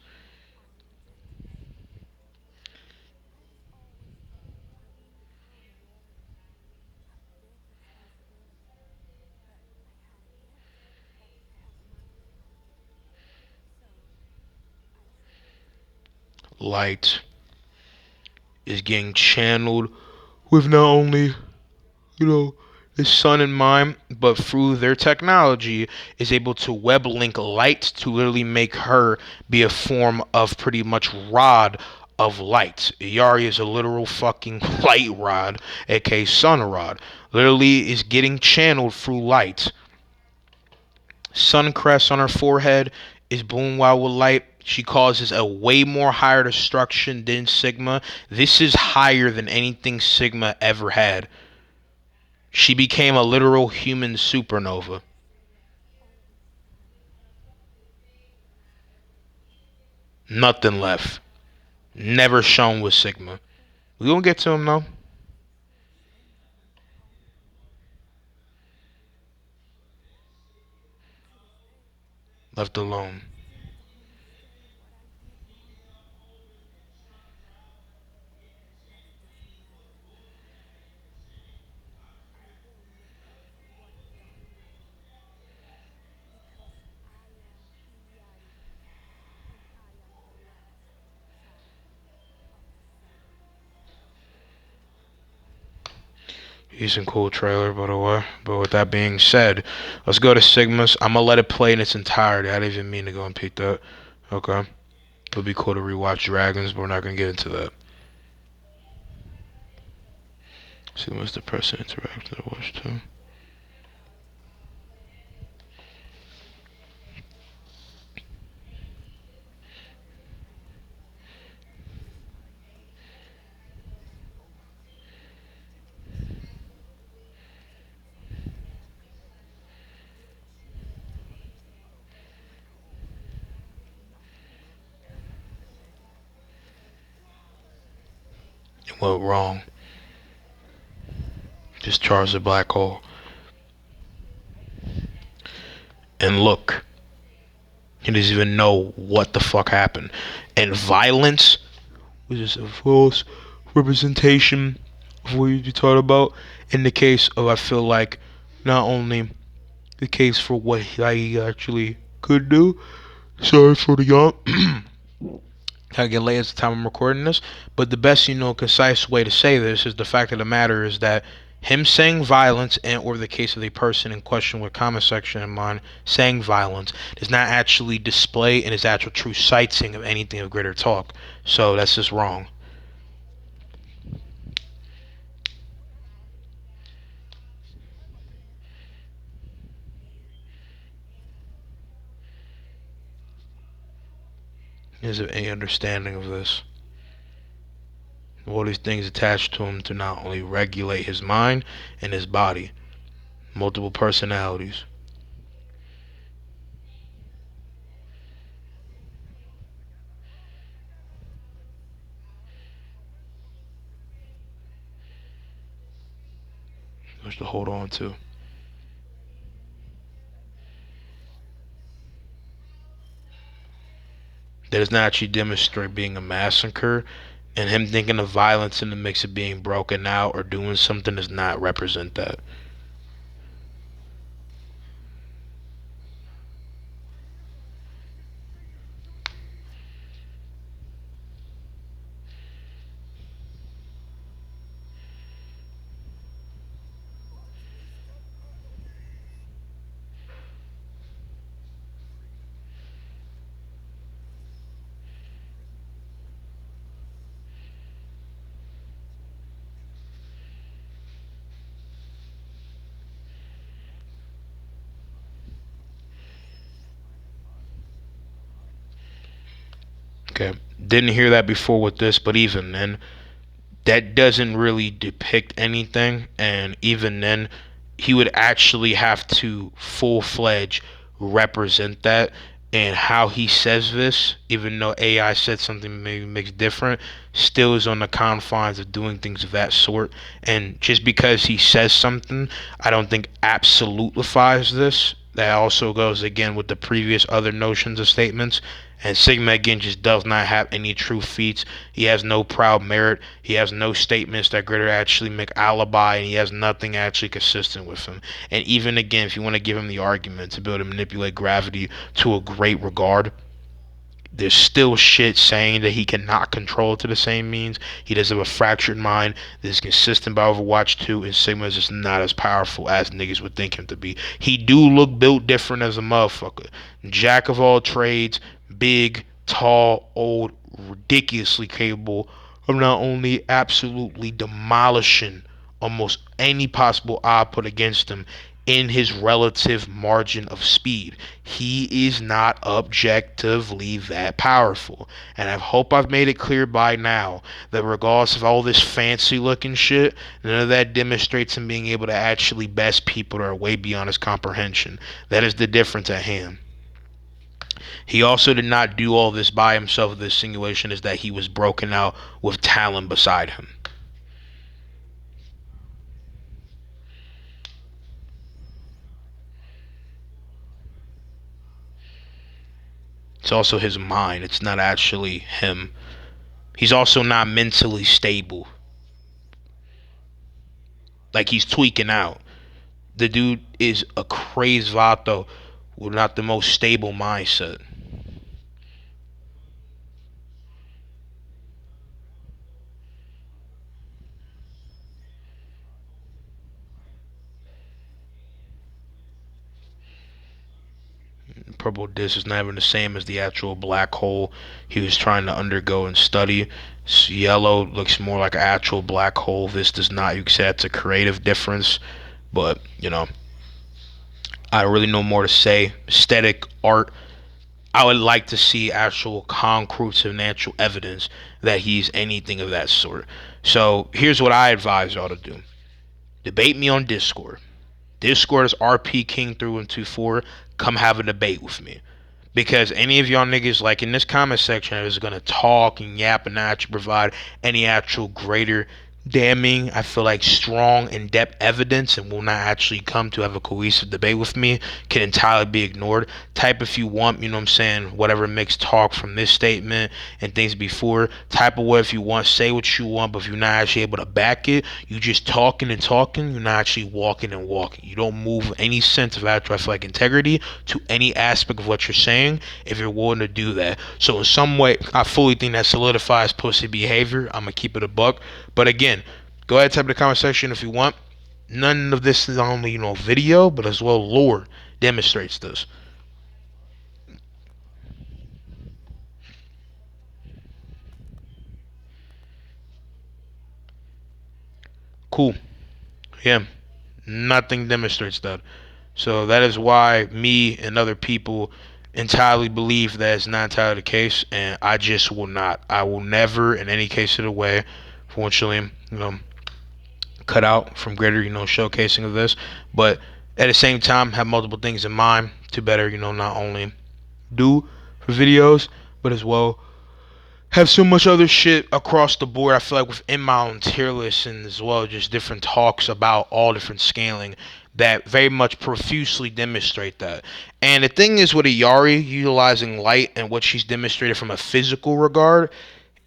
Speaker 1: Light is getting channeled with not only, the sun in mind, but through their technology is able to web link light to literally make her be a form of pretty much rod of light. Yari is a literal fucking light rod, aka sun rod. Literally is getting channeled through light. Sun crest on her forehead is blown wild with light. She causes a way more higher destruction than Sigma. This is higher than anything Sigma ever had. She became a literal human supernova. Nothing left. Never shown with Sigma. We gonna get to him though. Left alone. Decent cool trailer, by the way. But with that being said, let's go to Sigma's. I'm gonna let it play in its entirety. I didn't even mean to go and peek that. Okay. It'll be cool to rewatch Dragons, but we're not gonna get into that. Sigma's the person interactive to watch too. It went wrong. Just charged a black hole. And look, he doesn't even know what the fuck happened. And violence was just a false representation of what you talked about. In the case of, I feel like, not only the case for what he actually could do. Sorry for the yawn. I get late at the time I'm recording this, but the best, concise way to say this is the fact of the matter is that him saying violence, and or the case of the person in question with comment section in mind saying violence, does not actually display in his actual true citing of anything of greater talk. So that's just wrong. Is there any understanding of this? All these things attached to him to not only regulate his mind and his body, multiple personalities. much to hold on to. That does not actually demonstrate being a massacre, and him thinking of violence in the mix of being broken out or doing something does not represent that. Okay, didn't hear that before with this, but even then, that doesn't really depict anything. And even then, he would actually have to full fledged represent that. And how he says this, even though AI said something maybe makes different, still is on the confines of doing things of that sort. And just because he says something, I don't think absolutifies this. That also goes again with the previous other notions of statements. And Sigma again just does not have any true feats. He has no proud merit. He has no statements that greater actually make alibi, and he has nothing actually consistent with him. And even again, if you want to give him the argument to be able to manipulate gravity to a great regard, there's still shit saying that he cannot control it to the same means. He does have a fractured mind that is consistent by Overwatch 2, and Sigma is just not as powerful as niggas would think him to be. He do look built different as a motherfucker. Jack of all trades, big, tall, old, ridiculously capable of not only absolutely demolishing almost any possible odd put against him in his relative margin of speed. He is not objectively that powerful. And I hope I've made it clear by now that regardless of all this fancy looking shit, none of that demonstrates him being able to actually best people that are way beyond his comprehension. That is the difference at hand. He also did not do all this by himself. This simulation is that he was broken out with Talon beside him. It's also his mind. It's not actually him. He's also not mentally stable. Like he's tweaking out. The dude is a crazy vato with not the most stable mindset. Purple disc is not even the same as the actual black hole he was trying to undergo and study. Yellow looks more like an actual black hole. This does not. You can say it's a creative difference, but I don't really know more to say. Aesthetic art. I would like to see actual concrete and natural evidence that he's anything of that sort. So here's what I advise y'all to do. Debate me on Discord. Discord is RP King through and 24. Come have a debate with me. Because any of y'all niggas, like in this comment section, is gonna talk and yap and not actually provide any actual greater damning, I feel like strong in-depth evidence, and will not actually come to have a cohesive debate with me, can entirely be ignored. Type if you want, you know what I'm saying, whatever mixed talk from this statement and things before. Type of what if you want, say what you want, but if you're not actually able to back it, you just talking and talking, you're not actually walking and walking. You don't move any sense of actual, I feel like, integrity to any aspect of what you're saying if you're willing to do that. So in some way, I fully think that solidifies pussy behavior. I'm gonna keep it a buck. But again, go ahead, type in the comment section if you want. None of this is only, video, but as well lore demonstrates this. Cool. Yeah. Nothing demonstrates that. So that is why me and other people entirely believe that it's not entirely the case, and I just will not. I will never, in any case of the way, fortunately, cut out from greater, showcasing of this. But at the same time, have multiple things in mind to better, not only do for videos, but as well have so much other shit across the board. I feel like within my own tier list and as well just different talks about all different scaling that very much profusely demonstrate that. And the thing is with Ayari utilizing light and what she's demonstrated from a physical regard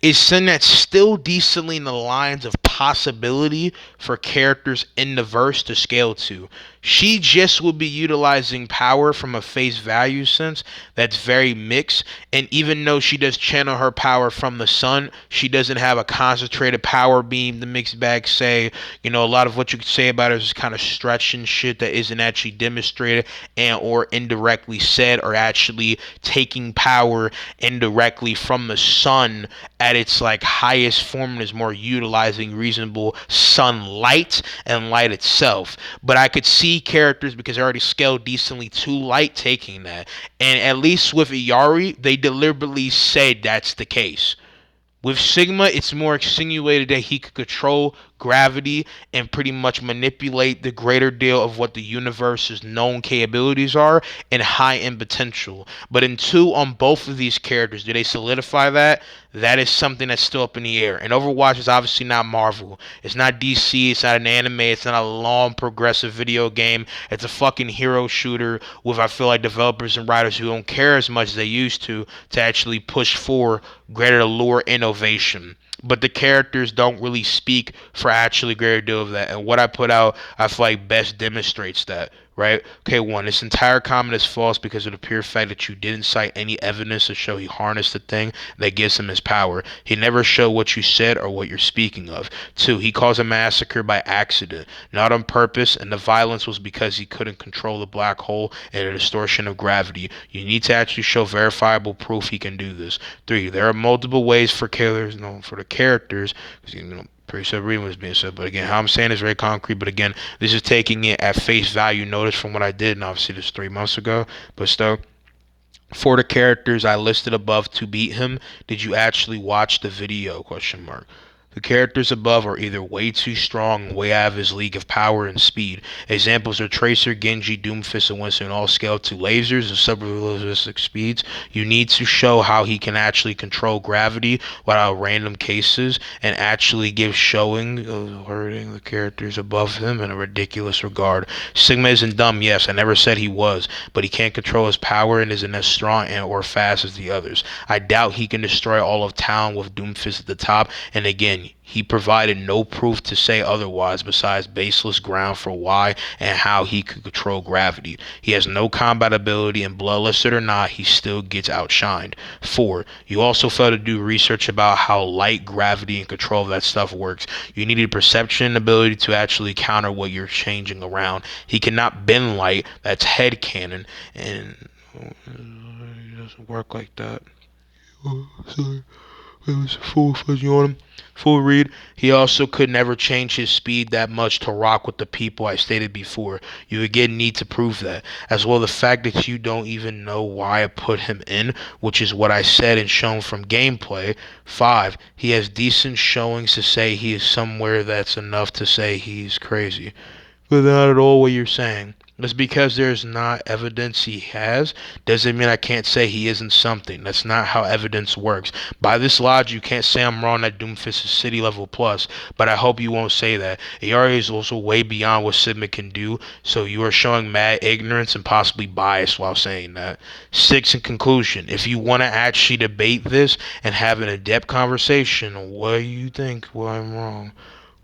Speaker 1: is something that's still decently in the lines of possibility for characters in the verse to scale to. She just will be utilizing power from a face value sense that's very mixed. And even though she does channel her power from the sun, she doesn't have a concentrated power beam. The mixed bag say, a lot of what you could say about her is kind of stretching shit that isn't actually demonstrated and or indirectly said, or actually taking power indirectly from the sun at its like highest form and is more utilizing reasonable sunlight and light itself. But I could see characters, because they already scaled decently to light, taking that. And at least with Iyari, they deliberately said that's the case. With Sigma, it's more insinuated that he could control gravity and pretty much manipulate the greater deal of what the universe's known capabilities are and high end potential. But in two, on both of these characters, do they solidify that? That is something that's still up in the air. And Overwatch is obviously not Marvel. It's not DC. It's not an anime. It's not a long, progressive video game. It's a fucking hero shooter with, I feel like, developers and writers who don't care as much as they used to actually push for greater lore innovation. But the characters don't really speak for actually greater deal of that. And what I put out, I feel like best demonstrates that. Right? Okay, one, this entire comment is false because of the pure fact that you didn't cite any evidence to show he harnessed the thing that gives him his power. He never showed what you said or what you're speaking of. Two, he caused a massacre by accident, not on purpose, and the violence was because he couldn't control the black hole and the distortion of gravity. You need to actually show verifiable proof he can do this. Three, there are multiple ways for killers, for the characters, pretty submarine was being said, but again, how I'm saying is very concrete. But again, this is taking it at face value. Notice from what I did, and obviously this 3 months ago, but still, for the characters I listed above to beat him, did you actually watch the video? Question mark. The characters above are either way too strong and way out of his league of power and speed. Examples are Tracer, Genji, Doomfist, and Winston, all scaled to lasers and sub-realistic speeds. You need to show how he can actually control gravity without random cases and actually give showing of hurting the characters above him in a ridiculous regard. Sigma isn't dumb, yes, I never said he was, but he can't control his power and isn't as strong and or fast as the others. I doubt he can destroy all of town with Doomfist at the top, and again, he provided no proof to say otherwise besides baseless ground for why and how he could control gravity. He has no combat ability, and bloodless it or not, he still gets outshined. 4. You also failed to do research about how light, gravity, and control of that stuff works. You needed perception and ability to actually counter what you're changing around. He cannot bend light, that's headcanon, and it doesn't work like that. Oh, sorry. It was full fuzzy on him. Full read. He also could never change his speed that much to rock with the people I stated before. You again need to prove that. As well, the fact that you don't even know why I put him in, which is what I said and shown from gameplay. 5. He has decent showings to say he is somewhere that's enough to say he's crazy. But not at all what you're saying. Just because there's not evidence he has doesn't mean I can't say he isn't something. That's not how evidence works. By this logic, you can't say I'm wrong that Doomfist is city level plus, but I hope you won't say that. ARA is also way beyond what Sigma can do, so you are showing mad ignorance and possibly bias while saying that. 6, in conclusion, if you want to actually debate this and have an in-depth conversation, what do you think? Well, I'm wrong.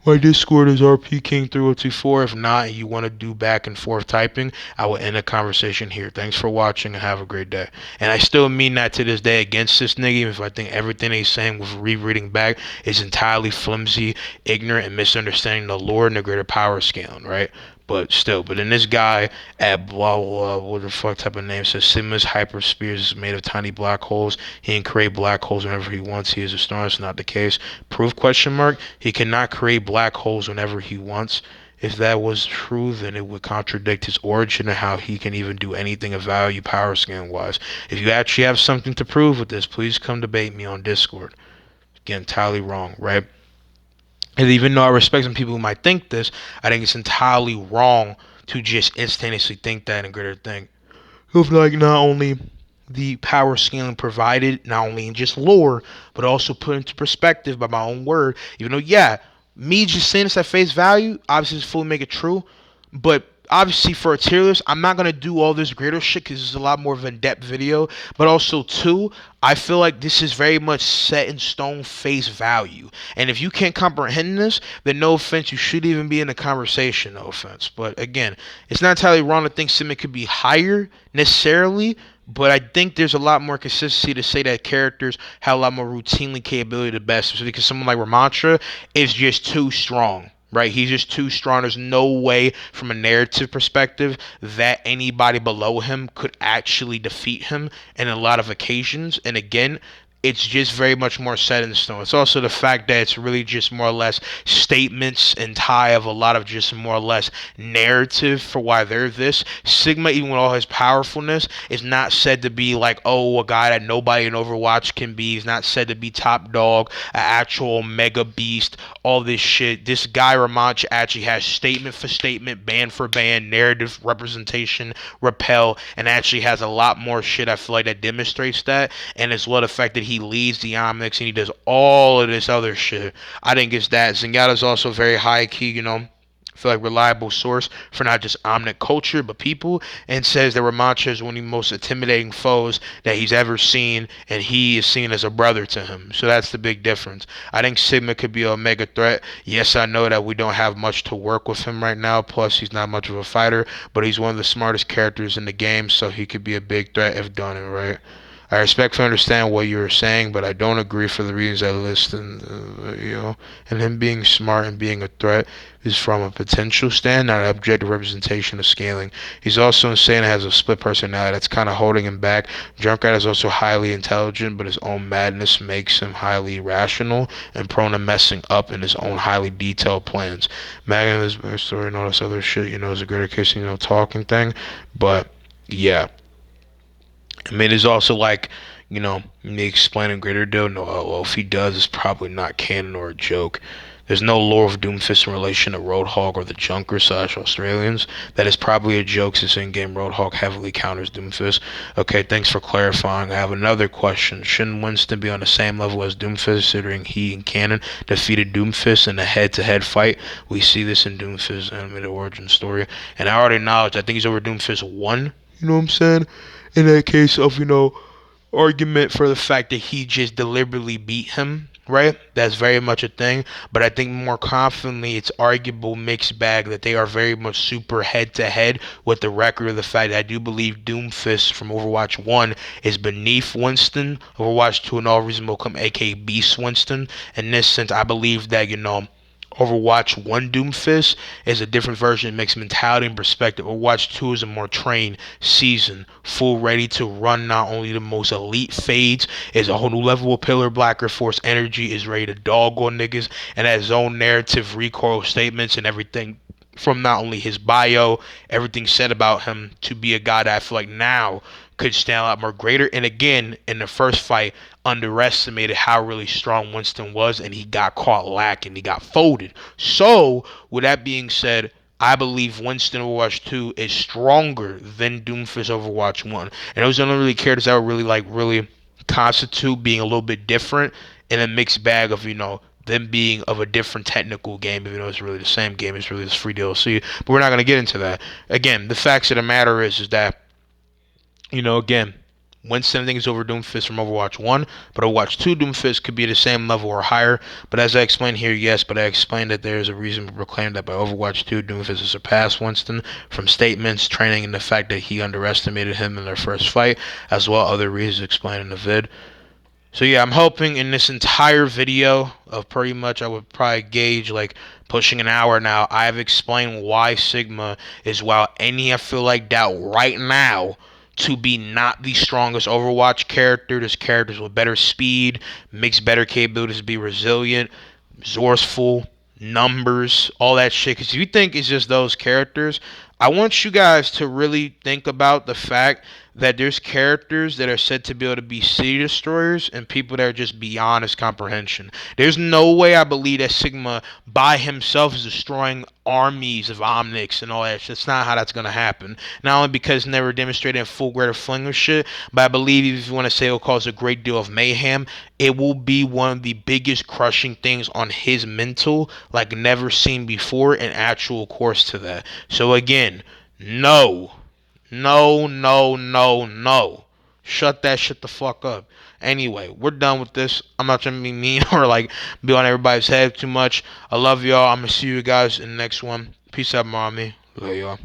Speaker 1: My Discord is RPKing3024. If not, and you want to do back and forth typing, I will end the conversation here. Thanks for watching and have a great day. And I still mean that to this day against this nigga, even if I think everything he's saying with rereading back is entirely flimsy, ignorant, and misunderstanding the lore and the greater power scaling, right? But still, but in this guy at blah blah, what the fuck type of name says Sigma's hyperspheres is made of tiny black holes. He can create black holes whenever he wants. He is a star. It's not the case. Proof question mark. He cannot create black holes whenever he wants. If that was true, then it would contradict his origin and how he can even do anything of value power scaling wise. If you actually have something to prove with this, please come debate me on Discord. Again, entirely wrong, right? And even though I respect some people who might think this, I think it's entirely wrong to just instantaneously think that and greater thing. Of like not only the power scaling provided, not only in just lore, but also put into perspective by my own word. Even though, yeah, me just saying this at face value, obviously, is fully make it true. But obviously, for a tier list, I'm not gonna do all this greater shit because it's a lot more of an in-depth video. But also, too, I feel like this is very much set in stone face value. And if you can't comprehend this, then no offense, you should even be in the conversation. No offense. But again, it's not entirely wrong to think Simon could be higher necessarily. But I think there's a lot more consistency to say that characters have a lot more routinely capability to best. Because someone like Ramantra is just too strong. Right, he's just too strong. There's no way, from a narrative perspective, that anybody below him could actually defeat him in a lot of occasions. And again, it's just very much more set in stone. It's also the fact that it's really just more or less statements and tie of a lot of just more or less narrative for why they're this. Sigma, even with all his powerfulness, is not said to be like, oh, a guy that nobody in Overwatch can be. He's not said to be top dog, an actual mega beast, all this shit. This guy Ramach actually has statement for statement, band for band, narrative representation, repel, and actually has a lot more shit I feel like that demonstrates that. And as well the fact that he leads the Omnics and he does all of this other shit. I think it's that. Zenyatta's also very high key, I feel like reliable source for not just Omnic culture but people, and says that Ramancha is one of the most intimidating foes that he's ever seen, and he is seen as a brother to him. So that's the big difference. I think Sigma could be a mega threat. Yes, I know that we don't have much to work with him right now, plus he's not much of a fighter, but he's one of the smartest characters in the game, so he could be a big threat if done it right. I respectfully understand what you're saying, but I don't agree for the reasons I listed. And him being smart and being a threat is from a potential stand, not an objective representation of scaling. He's also insane and has a split personality that's kind of holding him back. Junkrat is also highly intelligent, but his own madness makes him highly irrational and prone to messing up in his own highly detailed plans. Magnum is a story and all this other shit, is a greater case, talking thing. But yeah. I mean, it's also like, me explaining greater deal. No, well, if he does, it's probably not canon or a joke. There's no lore of Doomfist in relation to Roadhog or the Junker / Australians. That is probably a joke since in-game Roadhog heavily counters Doomfist. Okay, thanks for clarifying. I have another question. Shouldn't Winston be on the same level as Doomfist, considering he and Canon defeated Doomfist in a head-to-head fight? We see this in Doomfist's animated origin story. And I already acknowledge, I think he's over Doomfist 1. You know what I'm saying? In that case of, argument for the fact that he just deliberately beat him, right? That's very much a thing. But I think more confidently, it's arguable mixed bag that they are very much super head to head with the record of the fact that I do believe Doomfist from Overwatch 1 is beneath Winston. Overwatch 2 in all reasonable come aka Beast Winston. In this sense, I believe that, Overwatch 1 Doomfist is a different version. It makes mentality and perspective. Overwatch 2 is a more trained, seasoned, full ready to run not only the most elite fades, is a whole new level of Pillar Blacker Force energy, is ready to dog on niggas, and has his own narrative, recoil statements, and everything from not only his bio, everything said about him, to be a guy that I feel like now could stand a lot more greater. And again, in the first fight, underestimated how really strong Winston was, and he got caught lacking. He got folded. So, with that being said, I believe Winston Overwatch 2 is stronger than Doomfist Overwatch 1. And those don't really care, that would really constitute being a little bit different in a mixed bag of, them being of a different technical game, even though it's really the same game. It's really this free DLC. But we're not going to get into that. Again, the facts of the matter is that, again, Winston things over Doomfist from Overwatch 1, but Overwatch 2 Doomfist could be the same level or higher. But as I explained here, yes, but I explained that there is a reason to proclaim that by Overwatch 2 Doomfist has surpassed Winston from statements, training, and the fact that he underestimated him in their first fight, as well as other reasons explained in the vid. So yeah, I'm hoping in this entire video of pretty much, I would probably gauge like pushing an hour now, I've explained why Sigma is, while any I feel like doubt right now to be not the strongest Overwatch character. There's characters with better speed, makes better capabilities to be resilient, resourceful, numbers, all that shit. Because if you think it's just those characters, I want you guys to really think about the fact that there's characters that are said to be able to be city destroyers and people that are just beyond his comprehension. There's no way I believe that Sigma by himself is destroying armies of Omnics and all that. That's not how that's gonna happen. Not only because never demonstrated in full grade of fling or shit, but I believe if you want to say it'll cause a great deal of mayhem, it will be one of the biggest crushing things on his mental like never seen before in actual course to that. So again, no. No, no, no, no. Shut that shit the fuck up. Anyway, we're done with this. I'm not trying to be mean or like be on everybody's head too much. I love y'all. I'm gonna see you guys in the next one. Peace out, mommy. Love y'all.